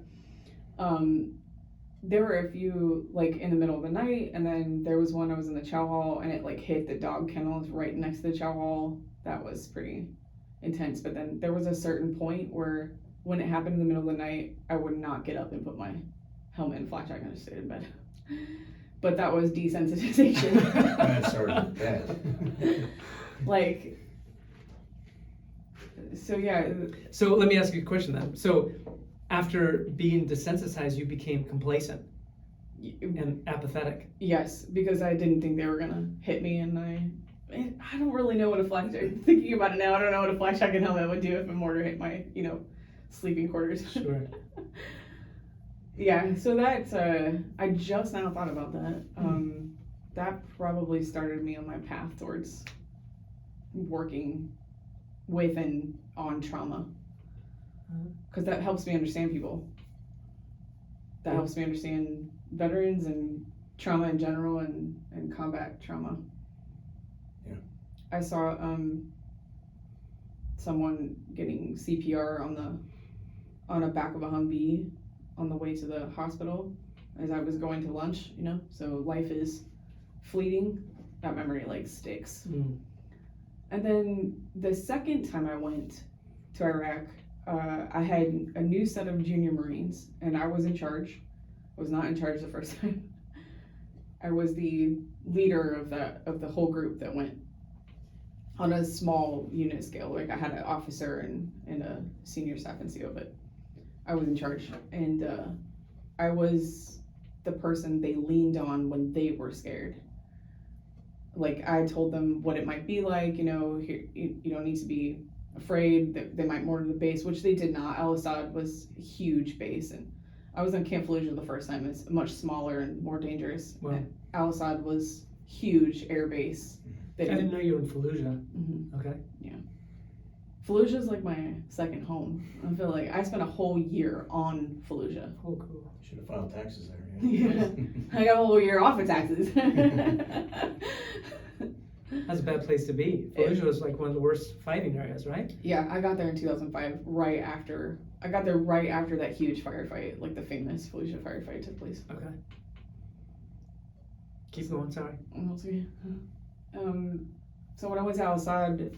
There were a few like in the middle of the night, and then there was one I was in the chow hall and it like hit the dog kennels right next to the chow hall. That was pretty intense. But then there was a certain point where when it happened in the middle of the night, I would not get up and put my helmet and flak jacket. I just stayed in bed. But that was desensitization. That started bad. Like, so yeah. So let me ask you a question then. So after being desensitized, you became complacent. and apathetic. Yes, because I didn't think they were gonna hit me, and I don't really know what a flash. Thinking about it now, I don't know what a flash jacket helmet would do if a mortar hit my, sleeping quarters. Sure. Yeah, so that's I just now thought about that. That probably started me on my path towards working with and on trauma, because that helps me understand people. That helps me understand veterans and trauma in general, and combat trauma. Yeah. I saw someone getting CPR on a back of a Humvee on the way to the hospital as I was going to lunch, so life is fleeting. That memory sticks. And then the second time I went to Iraq, I had a new set of junior Marines, and I was in charge. I was not in charge the first time. I was the leader of the whole group that went on a small unit scale. I had an officer and a senior staff NCO, but I was in charge, and I was the person they leaned on when they were scared. I told them what it might be like, here, you don't need to be afraid that they might mortar the base, which they did not. Al-Assad was a huge base, and I was on Camp Fallujah the first time. It's much smaller and more dangerous. Wow. Al-Assad was huge air base. I didn't know you were in Fallujah. Mm-hmm. Okay. Yeah. Fallujah is my second home. I feel like I spent a whole year on Fallujah. Oh, cool. Should have filed taxes there. Yeah. I got a whole year off of taxes. That's a bad place to be. Fallujah was one of the worst fighting areas, right? Yeah, I got there in 2005, I got there right after that huge firefight, the famous Fallujah firefight took place. Okay. Keep going, sorry. So when I was Al-Assad,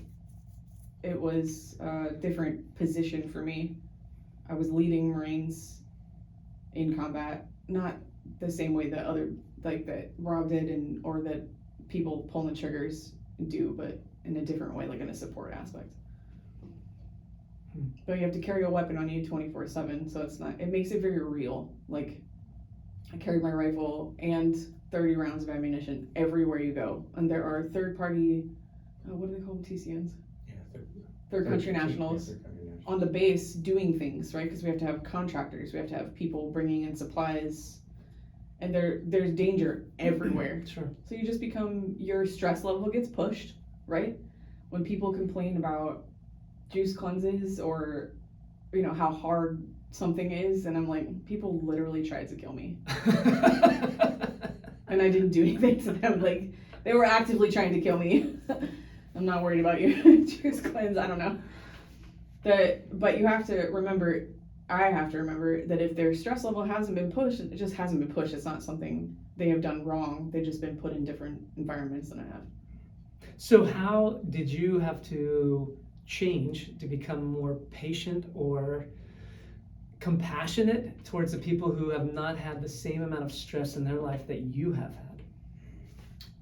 it was a different position for me. I was leading Marines in combat, not the same way that that Rob did or that people pulling the triggers do, but in a different way, in a support aspect. But you have to carry a weapon on you 24/7, so it makes it very real. I carried my rifle and 30 rounds of ammunition everywhere you go, and there are third-party, what do they call them, TCNs? Yeah, Third country nationals on the base doing things, right? Because we have to have contractors, we have to have people bringing in supplies, and there's danger everywhere. Sure. So you just your stress level gets pushed, right? When people complain about juice cleanses or, how hard something is, and I'm like, people literally tried to kill me. And I didn't do anything to them. They were actively trying to kill me. I'm not worried about your juice cleanse, I don't know. But you have to remember, I have to remember that if their stress level hasn't been pushed, it just hasn't been pushed. It's not something they have done wrong. They've just been put in different environments than I have. So how did you have to change to become more patient or compassionate towards the people who have not had the same amount of stress in their life that you have had?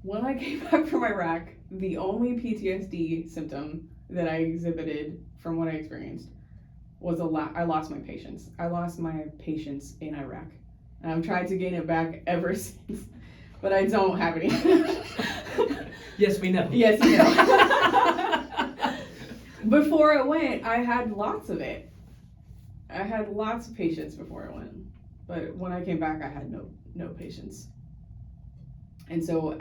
When I came back from Iraq, the only PTSD symptom that I exhibited from what I experienced was I lost my patience. I lost my patience in Iraq. And I've tried to gain it back ever since, but I don't have any. Yes, we know. Yes, you know. Before I went, I had lots of it. I had lots of patience before I went. But when I came back, I had no patience. And so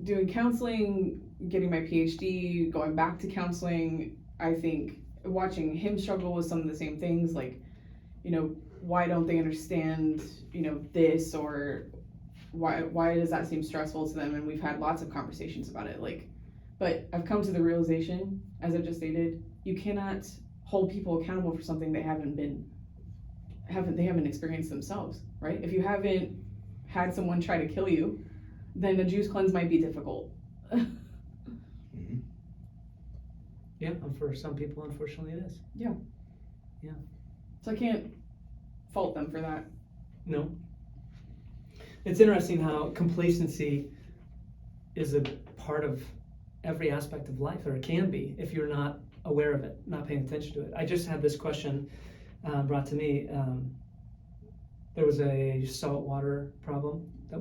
doing counseling, getting my PhD, going back to counseling, I think watching him struggle with some of the same things, why don't they understand, this, or why does that seem stressful to them? And we've had lots of conversations about it, but I've come to the realization, as I just stated, you cannot hold people accountable for something they haven't experienced themselves, right? If you haven't had someone try to kill you, then a juice cleanse might be difficult. Mm-hmm. Yeah, and for some people, unfortunately, it is. Yeah. Yeah. So I can't fault them for that. No. It's interesting how complacency is a part of every aspect of life, or it can be, if you're not aware of it, not paying attention to it. I just had this question brought to me. there was a saltwater problem that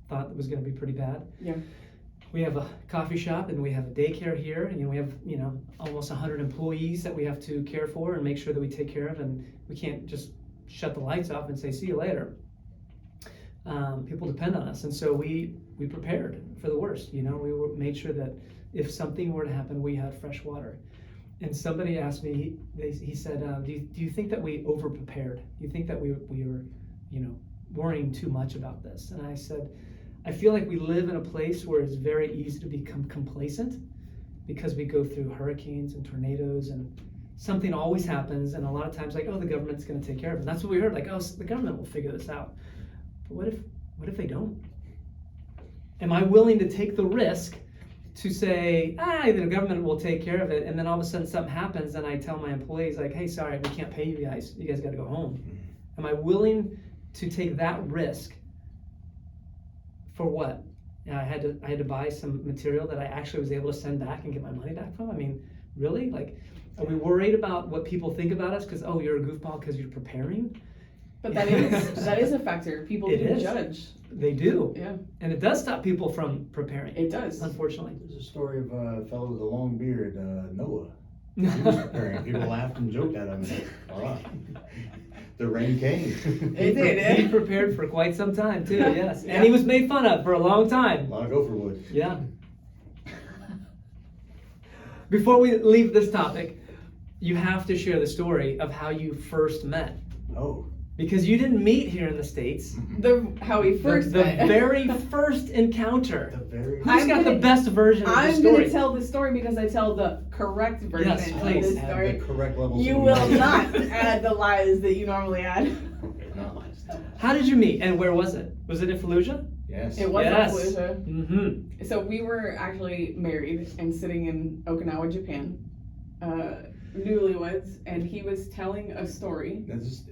thought was going to be pretty bad. Yeah. We have a coffee shop and we have a daycare here, and we have almost 100 employees that we have to care for and make sure that we take care of, and we can't just shut the lights off and say see you later. People depend on us, and so we prepared for the worst. We made sure that if something were to happen, we had fresh water. And somebody asked me, he said, do you think that we over prepared? Do you think that we were worrying too much about this? And I said, I feel like we live in a place where it's very easy to become complacent because we go through hurricanes and tornadoes, and something always happens, and a lot of times like, oh, the government's going to take care of it. And that's what we heard, like, oh, the government will figure this out. But what if they don't? Am I willing to take the risk to say, the government will take care of it, and then all of a sudden something happens and I tell my employees like, hey, sorry, we can't pay you guys got to go home? Am I willing to take that risk? For what? I had to buy some material that I actually was able to send back and get my money back from. I mean, really? Like, are we worried about what people think about us because, oh, you're a goofball because you're preparing? But that is a factor. People do judge. They do. Yeah. And it does stop people from preparing. It does. Unfortunately. There's a story of a fellow with a long beard, Noah. He was preparing. People laughed and joked at him. All right. The rain came. It did. He prepared for quite some time too, yes. And he was made fun of for a long time. A lot of gopher wood. Yeah. Before we leave this topic, you have to share the story of how you first met. Oh. Because you didn't meet here in the States. How we first met. The very first encounter. Who's got the best version of the story? I'm going to tell the story because I tell the correct version Yes, of please. this story. The correct levels. You will not add the lies that you normally add. Okay, not lies. How did you meet, and where was it? Was it in Fallujah? Yes. It was Yes. in Fallujah. Mm-hmm. So we were actually married and sitting in Okinawa, Japan, newlyweds, and he was telling a story. She's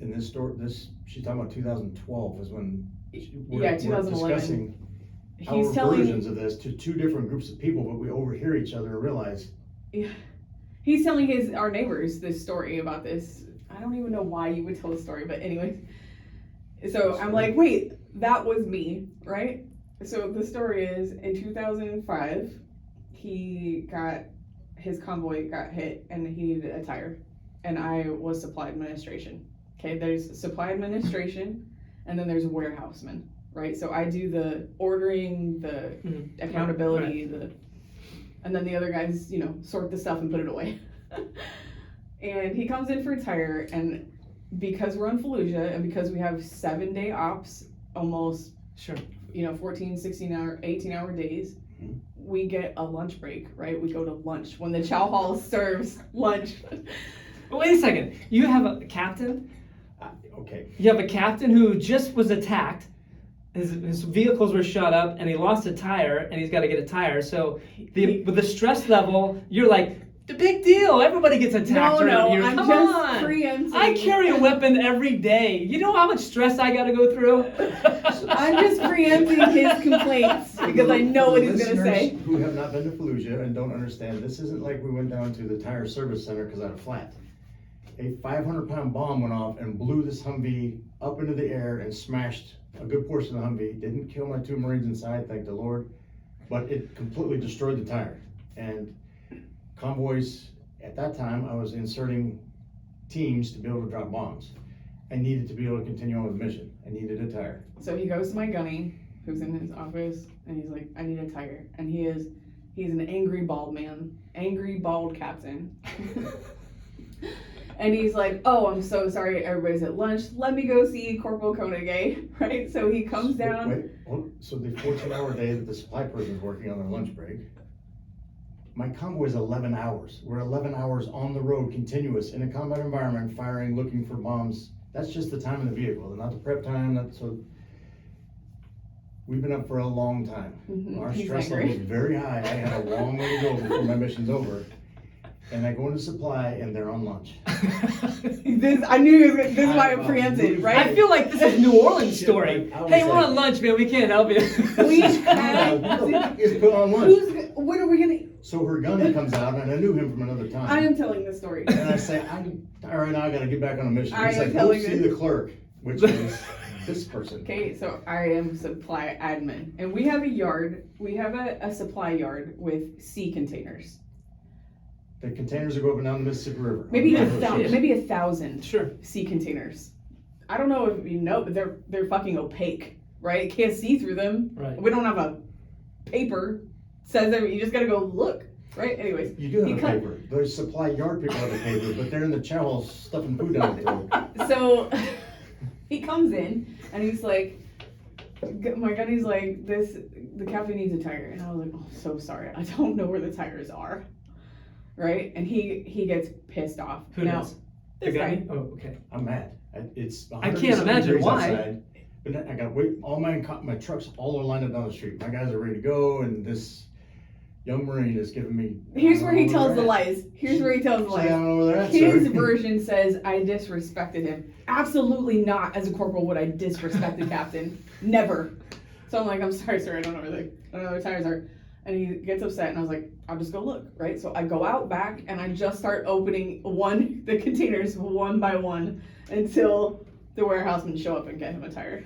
talking about 2012 is when we're 2011. discussing our versions of this to two different groups of people, but we overhear each other and realize. Yeah. He's telling our neighbors this story about this. I don't even know why you would tell the story, but anyways. So I'm like, wait, that was me, right? So the story is in 2005, his convoy got hit and he needed a tire, and I was supply administration. Okay, there's supply administration, and then there's warehousemen, right? So I do the ordering, the accountability, right. And then the other guys, sort the stuff and put it away. And he comes in for a tire, and because we're on Fallujah and because we have 7-day ops, almost, 14, 16 hour, 18 hour days, we get a lunch break, right? We go to lunch when the chow hall serves lunch. Wait a second. You have a captain? Okay. You have a captain who just was attacked. His vehicles were shot up, and he lost a tire, and he's got to get a tire. So with the stress level, you're like, the big deal. Everybody gets attacked around here. I'm Come just on. preempting. I carry a weapon every day. You know how much stress I got to go through? I'm just preempting his complaints because I know what he's going to say. Who have not been to Fallujah and don't understand, this isn't like we went down to the tire service center because I had a flat. A 500-pound bomb went off and blew this Humvee up into the air and smashed a good portion of the Humvee. Didn't kill my 2 Marines inside, thank the Lord, but it completely destroyed the tire. And convoys, at that time, I was inserting teams to be able to drop bombs. I needed to be able to continue on with the mission. I needed a tire. So he goes to my gunny, who's in his office, and he's like, I need a tire. And he's an angry bald man, angry bald captain. And he's like, oh, I'm so sorry, everybody's at lunch. Let me go see Corporal Koenige, right? So he comes down. So the 14-hour day that the supply person's working on their lunch break, my convoy is 11 hours. We're 11 hours on the road, continuous, in a combat environment, firing, looking for bombs. That's just the time in the vehicle, not the prep time. So we've been up for a long time. Mm-hmm. Our stress level is very high. I had a long way to go before my mission's over. And I go into supply, and they're on lunch. I knew this is why I preempted, right? I feel like this is New Orleans story. Hey, we're on lunch, man. We can't help you. We had is put on lunch. What are we gonna? So her gunny comes out, and I knew him from another time. I am telling the story. And I say, all right, now I got to get back on a mission. I He's am like, telling go see it. the clerk. which is this person. Okay, so I am supply admin, and we have a yard. We have a supply yard with sea containers. The containers that go up and down the Mississippi River. Maybe On a the back of thousand. ships. Maybe 1,000 Sure. sea containers. I don't know if you know, but they're fucking opaque, right? Can't see through them. Right. We don't have a paper says that you just gotta go look, right? Anyways, You do he have a cut- paper. Those supply yard people have a paper, but they're in the chow stuffing food down the throat. so he comes in and he's like, my God, he's like, the cafe needs a tire. And I was like, oh, so sorry. I don't know where the tires are. Right? And he gets pissed off. Who now, does? The this guy? guy. Oh, okay. I'm mad. It's I can't 100 imagine degrees why. outside, but I got all my trucks all are lined up down the street. My guys are ready to go, and this young Marine is giving me. Here's I where don't he know tells the they're at. lies. Here's where he tells the Say, I don't lies. know where they're at, His sir. version says, I disrespected him. Absolutely not. As a corporal would I disrespect the captain. Never. So I'm like, I'm sorry, sir. I don't know where the tires are. And he gets upset, and I was like, I'll just go look, right? So I go out back, and I just start opening the containers one by one until the warehousemen show up and get him a tire.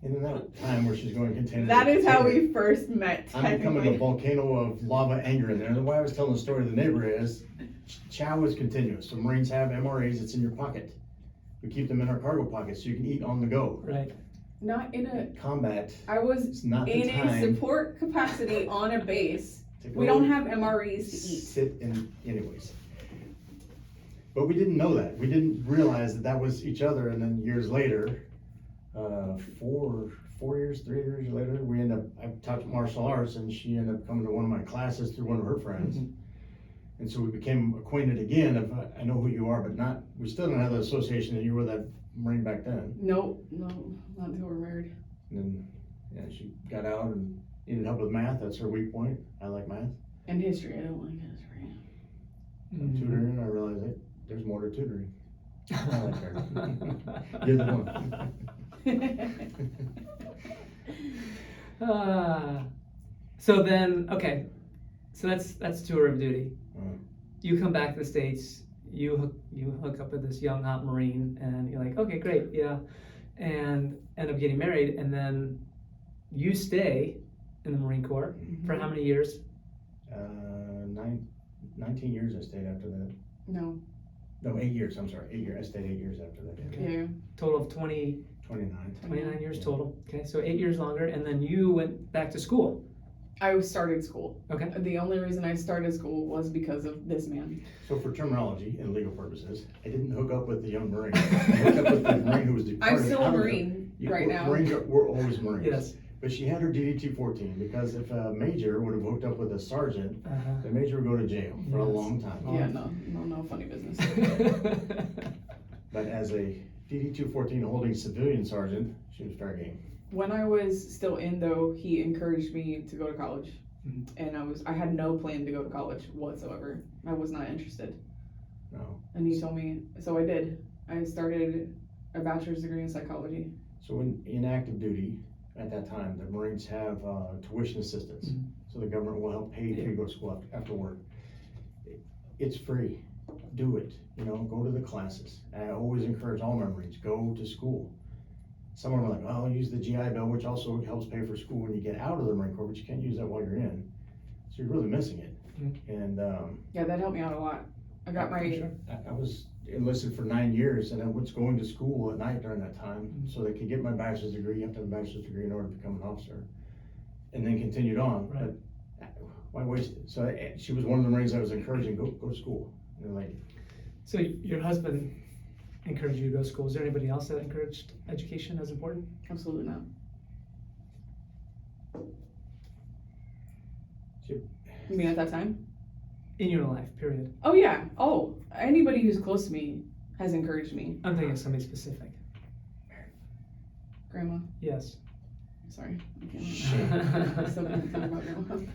And in that time where she's going container. That to is how container, we first met, I'm becoming a technically. volcano of lava anger in there. And the way I was telling the story to the neighbor is, chow is continuous. So Marines have MRAs, it's in your pocket. We keep them in our cargo pockets so you can eat on the go. Right. Not in a, Combat, I was it's not the in a time support capacity on a base. to We go don't have MREs to eat. sit in anyways. But we didn't know that. We didn't realize that was each other. And then years later, 3 years later, I taught martial arts, and she ended up coming to one of my classes through one of her friends. Mhm. And so we became acquainted again of, I know who you are, but we still don't have the association that you were that Marine back then. No, not until we're married. And then, yeah, she got out and needed help with math. That's her weak point. I like math. And history, I don't like history. Mhm. Tutoring, I realized that there's more to tutoring. I like her. You're the one. So then, okay, so that's tour of duty. Uh. You come back to the States, you hook up with this young hot Marine, and you're like, okay, great, yeah, and end up getting married, and then you stay in the Marine Corps for how many years? 19 years I stayed after that. No, No, 8 years, I'm sorry, 8 years. I stayed 8 years after that. Yeah. yeah. Total of 29 29. years Yeah. total. Okay, so 8 years longer, and then you went back to school. I started school. Okay. The only reason I started school was because of this man. So for terminology and legal purposes, I didn't hook up with the young Marine. I hooked up with the Marine who was I'm departed still out a of the- Marine right now. Marines we're always Marines. Yes. But she had her DD-214 because if a major would have hooked up with a sergeant, Uh-huh. the major would go to jail for a Yes. long time. Yeah, no funny business. But as a DD-214 holding civilian sergeant, she was fair game. When I was still in, though, he encouraged me to go to college. Mhm. And I had no plan to go to college whatsoever. I was not interested. No. And he told me, so I did. I started a bachelor's degree in psychology. So in active duty, at that time, the Marines have tuition assistance. Mhm. So the government will help pay for you to go to school after work. It's free. Do it. Go to the classes. I always encourage all my Marines, go to school. Some of them are like, well, I'll use the GI Bill, which also helps pay for school when you get out of the Marine Corps, but you can't use that while you're in. So you're really missing it. Mhm. And Yeah, that helped me out a lot. I got my, Sure. I was enlisted for 9 years, and I was going to school at night during that time, Mhm. so they could get my bachelor's degree. You have to have a bachelor's degree in order to become an officer, and then continued on. Right. But why waste it? So she was one of the Marines I was encouraging, go to school. Like, So your husband encouraged you to go to school. Is there anybody else that encouraged education as important? absolutely not. she, You mean at that time? In your life, period. Oh, yeah. Oh, anybody who's close to me has encouraged me. I'm thinking of somebody specific. Grandma, Yes. sorry. I can't Shit. I'm still gonna think about grandma.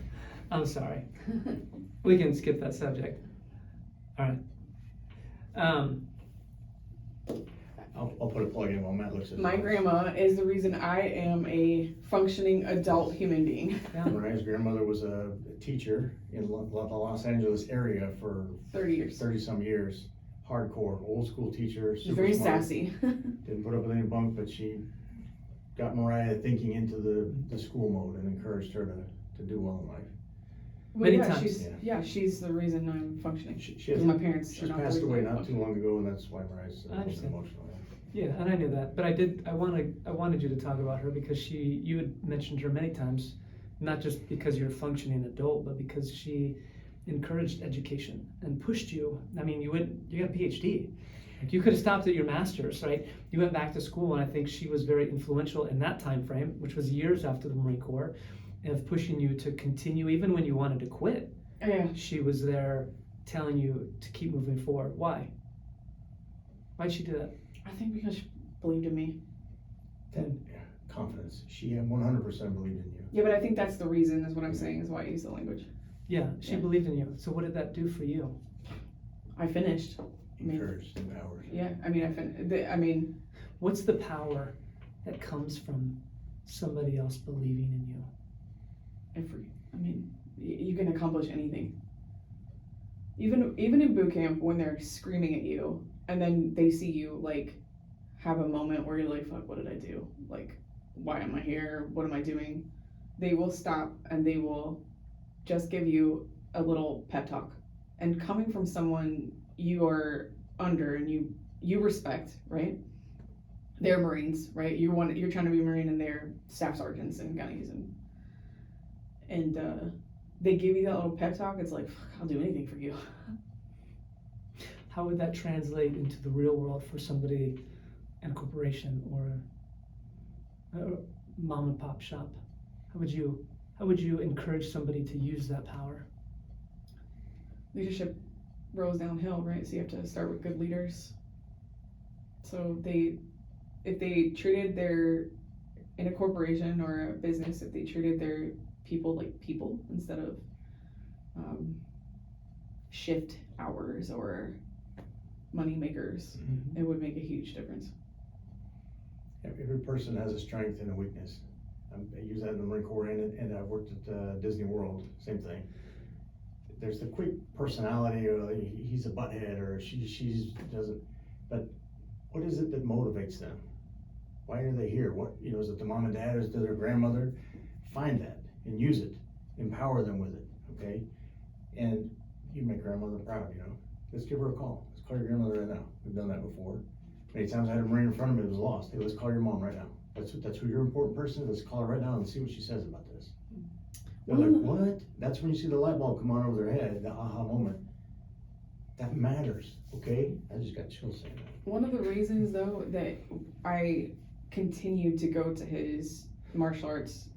I'm sorry. We can skip that subject. All right. I'll put a plug in while Matt looks at it. My grandma is the reason I am a functioning adult human being. Mariah's grandmother was a teacher in the Los Angeles area for 30 years. 30-some years. hardcore, old school teacher, She's super very smart. sassy. Didn't put up with any bunk, but she got Moriah thinking into the school mode and encouraged her to do well in life. Well, Many yeah, times. she's the reason I'm functioning. She Because has, my parents are she's not the passed reason away I'm not too functioning. long ago, and that's why Moriah's I understand. emotional. Yeah, and I knew that, but I wanted you to talk about her because you had mentioned her many times, not just because you're a functioning adult, but because she encouraged education and pushed you. I mean, you got a PhD. Like, you could have stopped at your master's, right? You went back to school, and I think she was very influential in that time frame, which was years after the Marine Corps, of pushing you to continue even when you wanted to quit. Yeah. She was there telling you to keep moving forward. Why? Why'd she do that? I think because she believed in me. Confidence. She had 100% believed in you. Yeah, but I think that's the reason, is what I'm saying, is why I use the language. Yeah, she Yeah. believed in you. So what did that do for you? I finished. Encouraged, empowered. Yeah, I mean, What's the power that comes from somebody else believing in you? you can accomplish anything. Even in boot camp, when they're screaming at you, and then they see you like have a moment where you're like, "Fuck, what did I do? Like, why am I here? What am I doing?" They will stop and they will just give you a little pep talk. And coming from someone you are under and you respect, right? They're Marines, right? You're trying to be a Marine, and they're staff sergeants and gunnies, and they give you that little pep talk. It's like, fuck, I'll do anything for you. How would that translate into the real world for somebody in a corporation or a mom and pop shop? How would you encourage somebody to use that power? Leadership rolls downhill, right? So you have to start with good leaders. So if they treated in a corporation or a business, if they treated their people like people instead of shift hours or money makers, it would make a huge difference. Every person has a strength and a weakness. I use that in the Marine Corps, and I've worked at Disney World, same thing. There's the quick personality, or he's a butthead, or she doesn't, but what is it that motivates them? Why are they here? What, is it the mom and dad, or is it their grandmother? Find that and use it. Empower them with it, okay? And you make grandmother proud, Let's give her a call. Let's call your grandmother right now. We've done that before. Many times I had a Marine in front of me that was lost. Hey, let's call your mom right now. That's who your important person is. Let's call her right now and see what she says about this. They're like, what? That's when you see the light bulb come on over their head, the aha moment. That matters, okay? I just got chills saying that. One of the reasons, though, that I continued to go to his martial arts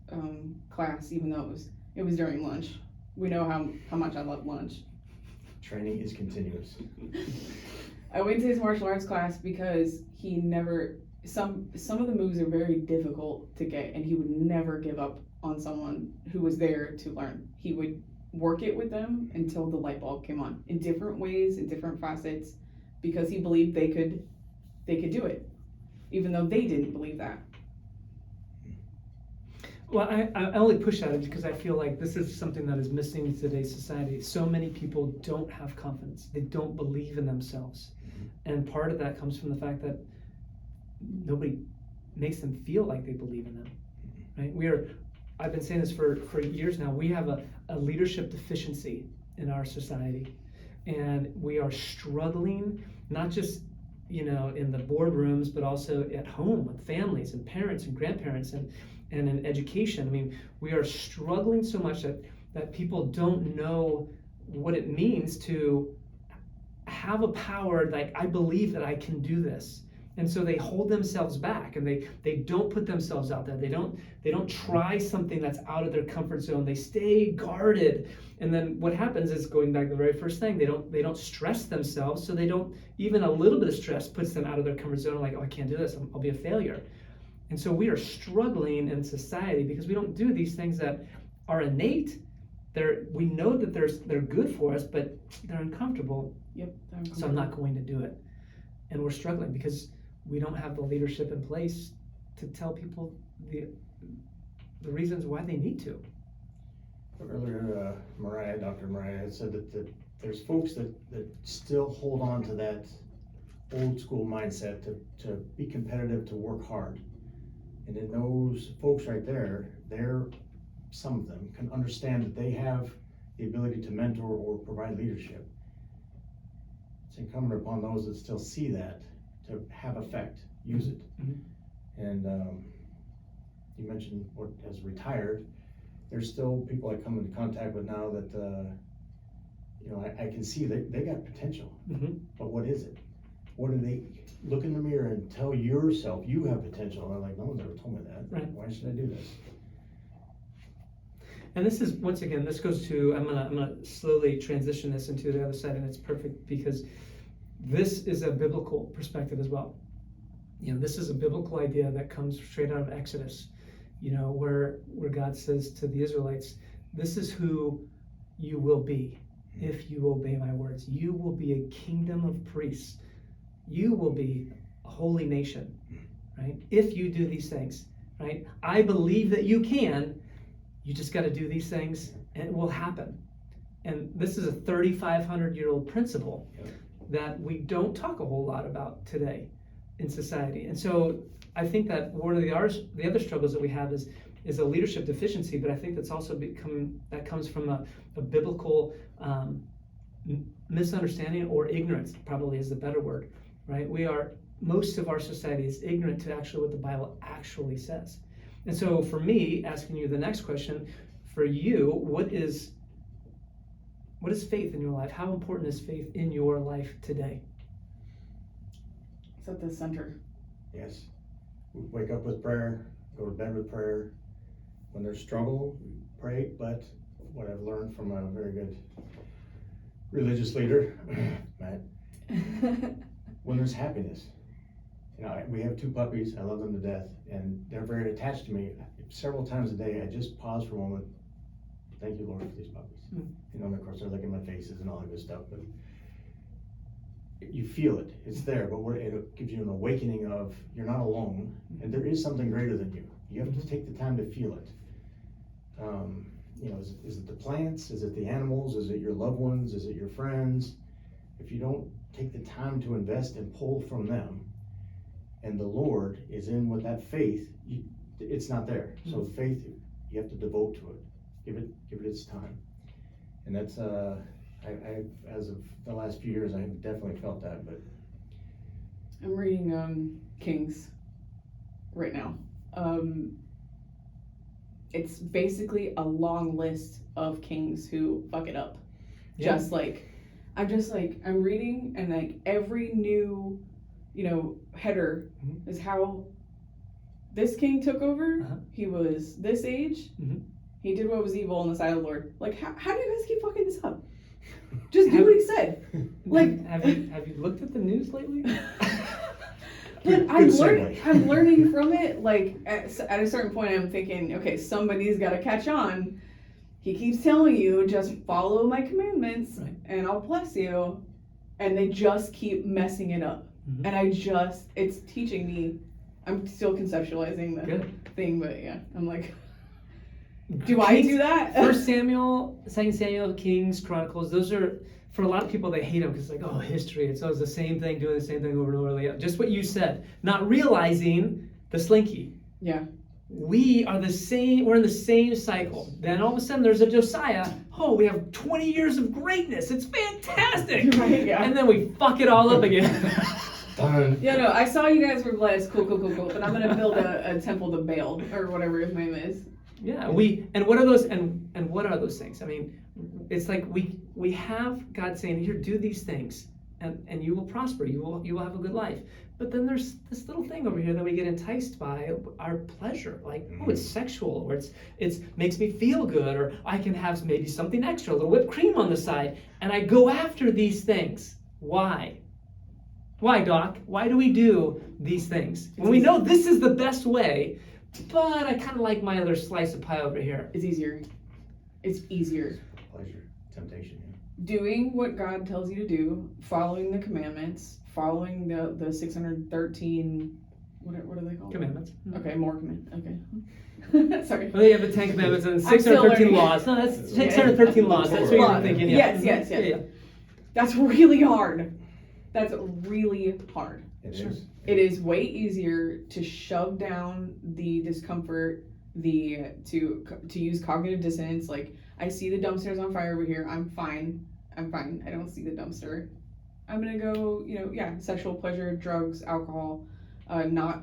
class, even though it was during lunch. We know how much I love lunch. Training is continuous. I went to his martial arts class because he never, some of the moves are very difficult to get, and he would never give up on someone who was there to learn. He would work it with them until the light bulb came on, in different ways, in different facets, because he believed they could do it, even though they didn't believe that. Well, I only push at it because I feel like this is something that is missing in today's society. So many people don't have confidence. They don't believe in themselves. And part of that comes from the fact that nobody makes them feel like they believe in them, right? I've been saying this for years now. We have a leadership deficiency in our society, and we are struggling, not just in the boardrooms, but also at home with families and parents and grandparents and in education. I mean, we are struggling so much that people don't know what it means to have a power, like, I believe that I can do this. And so they hold themselves back, and they don't put themselves out there. They don't try something that's out of their comfort zone. They stay guarded. And then what happens is, going back to the very first thing, they don't stress themselves, so they don't, even a little bit of stress puts them out of their comfort zone, like, oh, I can't do this, I'll be a failure. And so we are struggling in society because we don't do these things that are innate. We know that they're good for us, but they're uncomfortable. Yep. So I'm not going to do it. And we're struggling because we don't have the leadership in place to tell people the reasons why they need to. Earlier, Dr. Moriah had said that there's folks that still hold on to that old school mindset to be competitive, to work hard. And then those folks right there, some of them can understand that they have the ability to mentor or provide leadership. It's incumbent upon those that still see that to have effect, use it. Mm-hmm. And you mentioned what has retired. There's still people I come into contact with now that I can see they got potential. Mm-hmm. But what is it? What do they look in the mirror and tell yourself you have potential? And I'm like, no one's ever told me that. Right. Why should I do this? And this is, once again, this goes to, I'm gonna slowly transition this into the other side, and it's perfect because this is a biblical perspective as well. This is a biblical idea that comes straight out of Exodus, where God says to the Israelites, this is who you will be if you obey my words. You will be a kingdom of priests. You will be a holy nation, right? If you do these things, right? I believe that you can. You just got to do these things and it will happen. And this is a 3,500-year-old principle that we don't talk a whole lot about today in society. And so I think that one of the other struggles that we have is a leadership deficiency, but I think that's also that comes from a biblical misunderstanding, or ignorance probably is the better word, right? Most of our society is ignorant to actually what the Bible actually says. And so for me, asking you the next question, for you, what is faith in your life? How important is faith in your life today? It's at the center. Yes. We wake up with prayer, go to bed with prayer. When there's struggle, we pray. But what I've learned from a very good religious leader, Matt, when there's happiness. We have 2 puppies. I love them to death, and they're very attached to me. Several times a day, I just pause for a moment. Thank you, Lord, for these puppies. And of course, they're licking my faces and all that good stuff. But you feel it. It's there. But it gives you an awakening of you're not alone, and there is something greater than you. You have to take the time to feel it. Is it the plants? Is it the animals? Is it your loved ones? Is it your friends? If you don't take the time to invest and pull from them, and the Lord is in with that faith, it's not there. So faith, you have to devote to it. Give it its time. And that's I as of the last few years, I have definitely felt that. But I'm reading Kings right now. It's basically a long list of kings who fuck it up. Yeah. I'm reading, and like every new header is how this king took over. He was this age. He did what was evil in the sight of the Lord. Like, how do you guys keep fucking this up? Just do what he said. Like, have you looked at the news lately? But I'm learning from it. Like, at a certain point, I'm thinking, okay, somebody's got to catch on. He keeps telling you, just follow my commandments, right, and I'll bless you. And they just keep messing it up. And it's teaching me. I'm still conceptualizing the thing, but yeah, I'm like, I do that? 1 Samuel, 2 Samuel, Kings, Chronicles, those are, for a lot of people, they hate them because it's like, history. It's always the same thing, doing the same thing over and over again. Just what you said, not realizing the slinky. Yeah. We are the same, we're in the same cycle. Then all of a sudden there's a Josiah. Oh, we have 20 years of greatness. It's fantastic. Right, yeah. And then we fuck it all up again. Done. Yeah, no, I saw you guys were blessed. Cool. But I'm gonna build a temple to Baal, or whatever his name is. Yeah, what are those and what are those things? I mean, it's like we have God saying, here, do these things and you will prosper, you will have a good life. But then there's this little thing over here that we get enticed by, our pleasure. Like, it's sexual, or it's makes me feel good, or I can have maybe something extra, a little whipped cream on the side, and I go after these things. Why? Why, Doc? Why do we do these things? When we know this is the best way, but I kind of like my other slice of pie over here. It's easier. Pleasure, temptation. Doing what God tells you to do, following the commandments, following the 613, what are they called? Commandments. Okay, more commandments. Okay. Sorry. Well, you have the 10 Commandments and 613 laws. No, that's 613 laws. That's what you're thinking. Yeah. Yes. That's really hard. That's really hard. It Sure. is. It is way easier to shove down the discomfort, to use cognitive dissonance. Like, I see the dumpster's on fire over here. I'm fine. I don't see the dumpster. I'm gonna go, sexual pleasure, drugs, alcohol, not,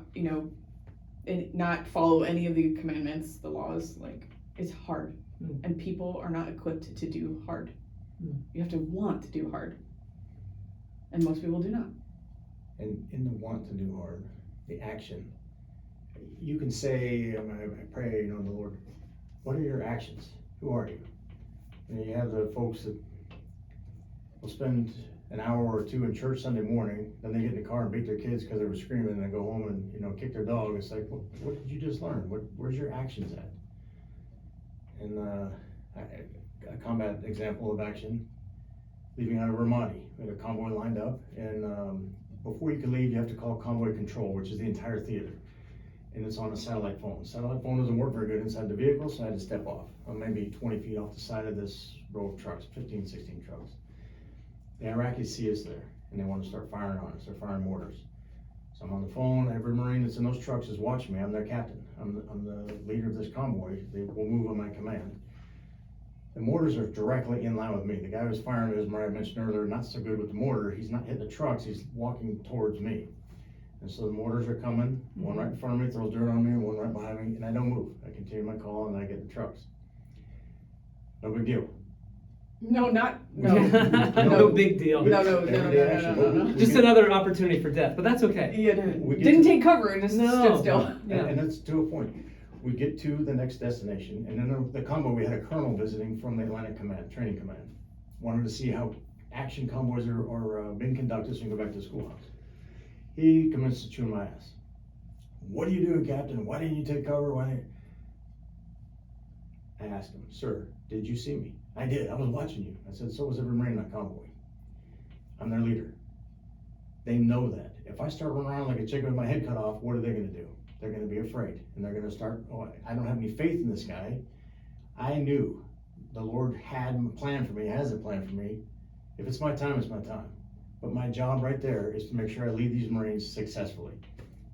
and not follow any of the commandments, the laws. Like, it's hard, and people are not equipped to do hard. You have to want to do hard, and most people do not. And in the want to do hard, the action, you can say, I pray, the Lord, what are your actions? Who are you? And you have the folks that will spend an hour or two in church Sunday morning, then they get in the car and beat their kids because they were screaming, and they go home and, kick their dog. It's like, what did you just learn? Where's your actions at? And a combat example of action, leaving out of Ramadi. We had a convoy lined up, and before you can leave, you have to call convoy control, which is the entire theater. And it's on a satellite phone. Satellite phone doesn't work very good inside the vehicle, so I had to step off. I'm maybe 20 feet off the side of this row of trucks, 15, 16 trucks. The Iraqis see us there, and they want to start firing on us. They're firing mortars. So I'm on the phone. Every Marine that's in those trucks is watching me. I'm their captain. I'm the leader of this convoy. They will move on my command. The mortars are directly in line with me. The guy who's firing, as Moriah mentioned earlier, not so good with the mortar. He's not hitting the trucks. He's walking towards me. And so the mortars are coming. One right in front of me throws dirt on me, and one right behind me, and I don't move. I continue my call, and I get the trucks. No big deal. No, no. No big deal. No. Just another opportunity for death, but that's okay. Yeah, didn't take cover and just stood still. Yeah. And that's to a point. We get to the next destination, and then the convoy, we had a colonel visiting from the Atlantic Command, Training Command. Wanted to see how action convoys are being conducted so we can go back to the schoolhouse. He commenced to chew my ass. What are you doing, Captain? Why didn't you take cover? I asked him, sir, did you see me? I did. I was watching you. I said, so was every Marine in that convoy. I'm their leader. They know that. If I start running around like a chicken with my head cut off, what are they going to do? They're going to be afraid, and they're going to start, I don't have any faith in this guy. I knew the Lord had a plan for me, has a plan for me. If it's my time, it's my time. But my job right there is to make sure I lead these Marines successfully.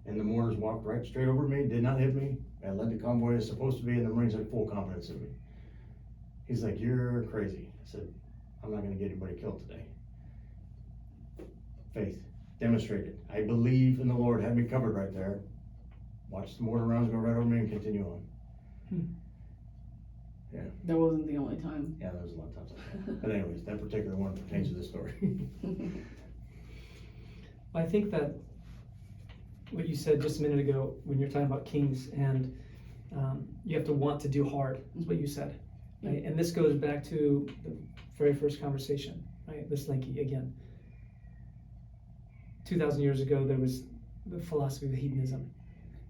And the mortars walked right straight over me, did not hit me. I led the convoy as supposed to be, and the Marines had full confidence in me. He's like, you're crazy. I said, I'm not going to get anybody killed today. Faith, demonstrated. I believe in the Lord, had me covered right there. Watch the mortar rounds go right over me and continue on. Yeah. That wasn't the only time. Yeah, there was a lot of times like that. But anyways, that particular one pertains to this story. Well, I think that what you said just a minute ago when you're talking about kings and you have to want to do hard is what you said. Right? And this goes back to the very first conversation, right? This Linky again. 2,000 years ago, there was the philosophy of hedonism.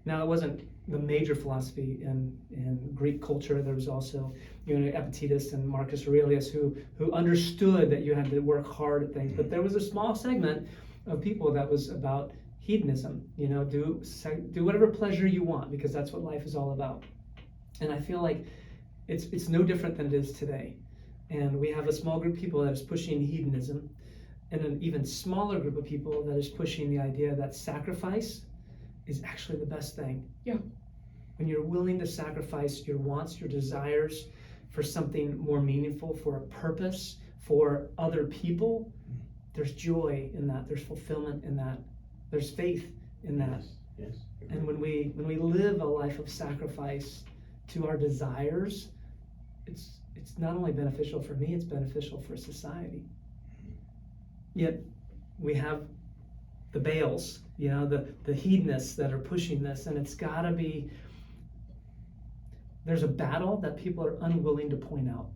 Now, it wasn't the major philosophy in Greek culture. There was also, Epictetus and Marcus Aurelius who understood that you had to work hard at things. But there was a small segment of people that was about hedonism. Do whatever pleasure you want because that's what life is all about. And I feel like it's no different than it is today. And we have a small group of people that is pushing hedonism, and an even smaller group of people that is pushing the idea that sacrifice is actually the best thing. Yeah. When you're willing to sacrifice your wants, your desires for something more meaningful, for a purpose, for other people, there's joy in that, there's fulfillment in that, there's faith in that. Yes. And when we live a life of sacrifice to our desires, it's not only beneficial for me, it's beneficial for society. Yet we have the Baals, the hedonists that are pushing this, and it's gotta be, there's a battle that people are unwilling to point out.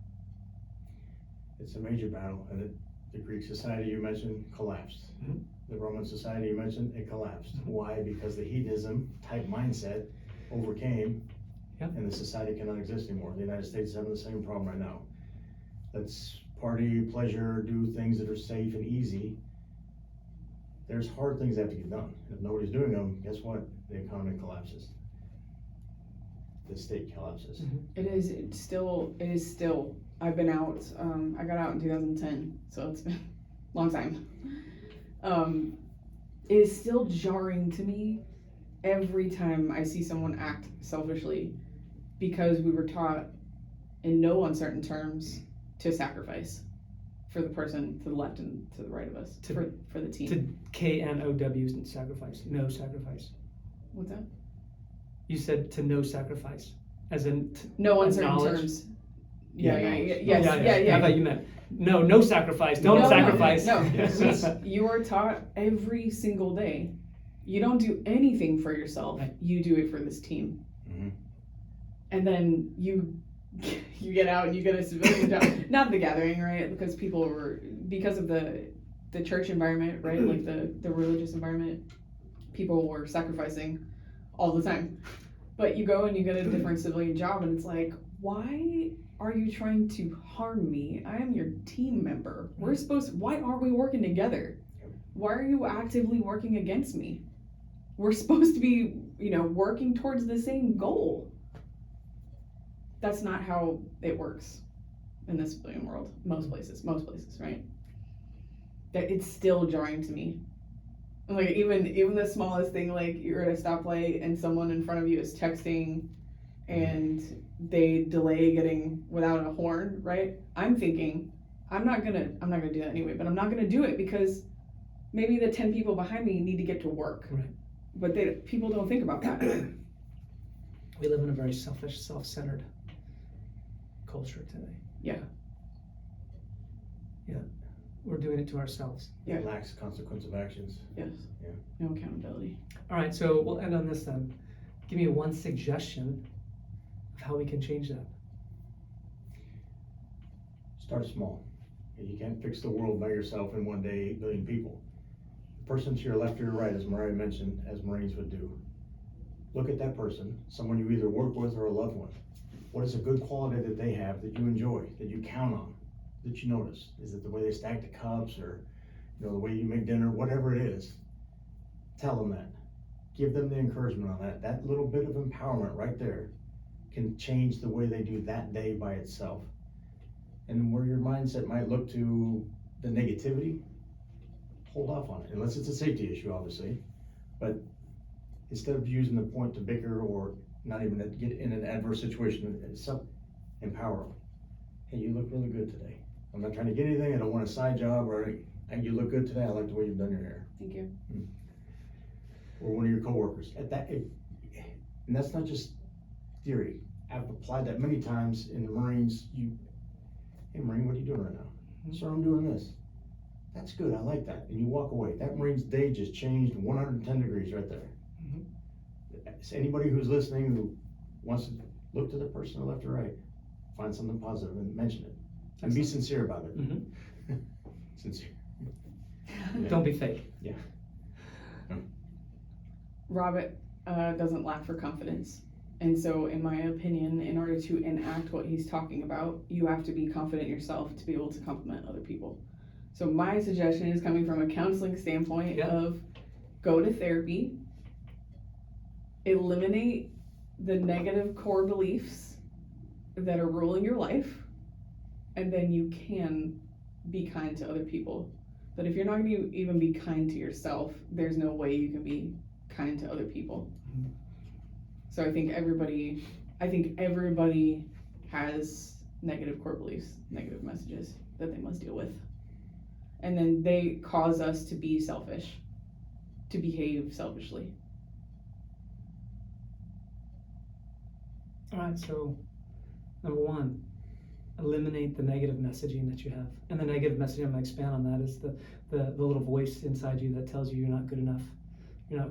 It's a major battle, and the Greek society you mentioned collapsed. Mm-hmm. The Roman society you mentioned, it collapsed. Mm-hmm. Why? Because the hedonism type mindset overcame, and the society cannot exist anymore. The United States is having the same problem right now. Let's party, pleasure, do things that are safe and easy. There's hard things that have to get done. If nobody's doing them, guess what? The economy collapses. The state collapses. Mm-hmm. It is still. I've been out, I got out in 2010, so it's been a long time. It is still jarring to me every time I see someone act selfishly because we were taught in no uncertain terms to sacrifice for the person to the left and to the right of us, for the team. To KNOW, sacrifice. No sacrifice. What's that? You said to no sacrifice, as in No uncertain knowledge? terms. Yeah, Yeah. I thought you meant no sacrifice. Don't No, sacrifice. No, Yes. You are taught every single day. You don't do anything for yourself. Right. You do it for this team. Mm-hmm. And then you get out and you get a civilian job. Not the gathering, right? Because because of the church environment, right? Like the religious environment, people were sacrificing all the time. But you go and you get a different civilian job, and it's like, why are you trying to harm me? I am your team member. Why aren't we working together? Why are you actively working against me? We're supposed to be, working towards the same goal. That's not how it works in the civilian world. Most places, right? That it's still jarring to me. Like even the smallest thing, like you're at a stoplight and someone in front of you is texting and they delay getting without a horn, right? I'm thinking, I'm not gonna do that anyway, but I'm not gonna do it because maybe the 10 people behind me need to get to work. Right. But people don't think about that. We live in a very selfish, self-centered culture today. Yeah. We're doing it to ourselves. Yeah. It lacks consequence of actions. Yes. Yeah. No accountability. All right, so we'll end on this then. Give me one suggestion of how we can change that. Start small. You can't fix the world by yourself in one day, 8 billion people. The person to your left or your right, as Moriah mentioned, as Marines would do. Look at that person, someone you either work with or a loved one. What is a good quality that they have that you enjoy, that you count on, that you notice? Is it the way they stack the cups, or the way you make dinner, whatever it is? Tell them that. Give them the encouragement on that. That little bit of empowerment right there can change the way they do that day by itself. And where your mindset might look to the negativity, hold off on it, unless it's a safety issue, obviously. But instead of using the point to bicker or not even get in an adverse situation, empower them. Hey, you look really good today. I'm not trying to get anything. I don't want a side job, or hey, you look good today. I like the way you've done your hair. Thank you. Or one of your coworkers. And that's not just theory. I've applied that many times in the Marines. Hey Marine, what are you doing right now? Sir, I'm doing this. That's good, I like that. And you walk away. That Marine's day just changed 110 degrees right there. So anybody who's listening who wants to look to the person to the left or right, find something positive and mention it. And be sincere about it. Mm-hmm. Sincere. Don't be fake. Yeah. Robert doesn't lack for confidence. And so, in my opinion, in order to enact what he's talking about, you have to be confident yourself to be able to compliment other people. So my suggestion is coming from a counseling standpoint of go to therapy, eliminate the negative core beliefs that are ruling your life, and then you can be kind to other people. But if you're not going to even be kind to yourself, there's no way you can be kind to other people. Mm-hmm. So I think everybody has negative core beliefs, negative messages that they must deal with. And then they cause us to be selfish, to behave selfishly. All right, so number one, eliminate the negative messaging that you have. And the negative messaging, I'm going to expand on that, is the little voice inside you that tells you you're not good enough, you're not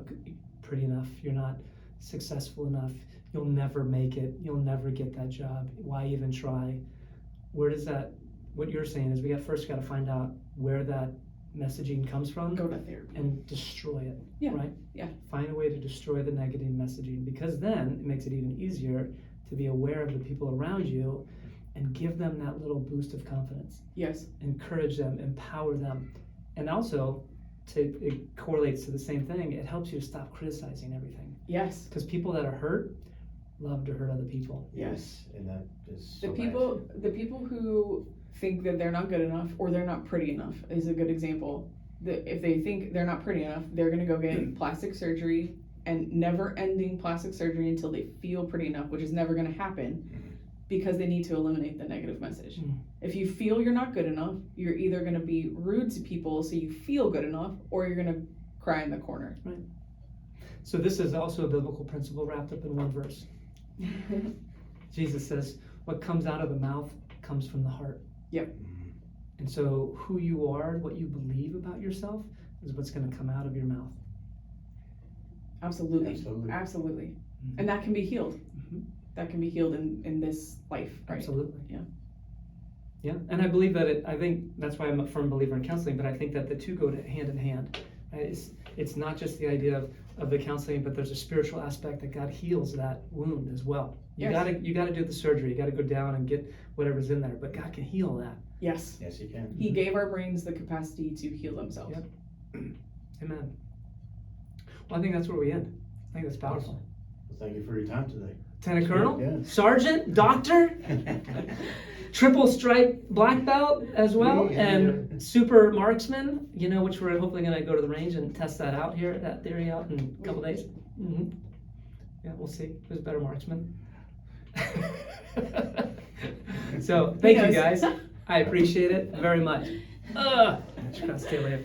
pretty enough, you're not successful enough, you'll never make it, you'll never get that job, why even try? Where does that, what you're saying is we first got to find out where that messaging comes from. Go to therapy. And destroy it, Yeah. right? Yeah. Find a way to destroy the negative messaging, because then it makes it even easier to be aware of the people around you and give them that little boost of confidence. Yes. Encourage them, empower them. And also, it correlates to the same thing, it helps you to stop criticizing everything. Yes. Because people that are hurt love to hurt other people. Yes. And that is The so people who think that they're not good enough or they're not pretty enough is a good example. if they think they're not pretty enough, they're gonna go get plastic surgery and never-ending plastic surgery until they feel pretty enough, which is never gonna happen because they need to eliminate the negative message. If you feel you're not good enough, you're either gonna be rude to people so you feel good enough, or you're gonna cry in the corner. Right. So this is also a biblical principle wrapped up in one verse. Jesus says, what comes out of the mouth comes from the heart. Yep. And so who you are, what you believe about yourself, is what's going to come out of your mouth. Absolutely. Absolutely. Absolutely. Mm-hmm. And that can be healed. Mm-hmm. That can be healed in this life, right? Absolutely. Yeah. Yeah, and I believe that I think that's why I'm a firm believer in counseling, but I think that the two go hand in hand. Right? It's not just the idea of the counseling, but there's a spiritual aspect that God heals that wound as well. You gotta do the surgery. You gotta go down and get whatever's in there, but God can heal that. Yes. Yes, He can. He gave our brains the capacity to heal themselves. Yep. Amen. Well, I think that's where we end. I think that's powerful. Well, thank you for your time today. Lieutenant Colonel, Yeah. Sergeant, Doctor, triple stripe black belt as well, Yeah. and super marksman, which we're hopefully going to go to the range and test that out here, that theory out in a couple days. Mm-hmm. Yeah, we'll see who's a better marksman. So, thank you guys. I appreciate it very much. Just gotta stay away.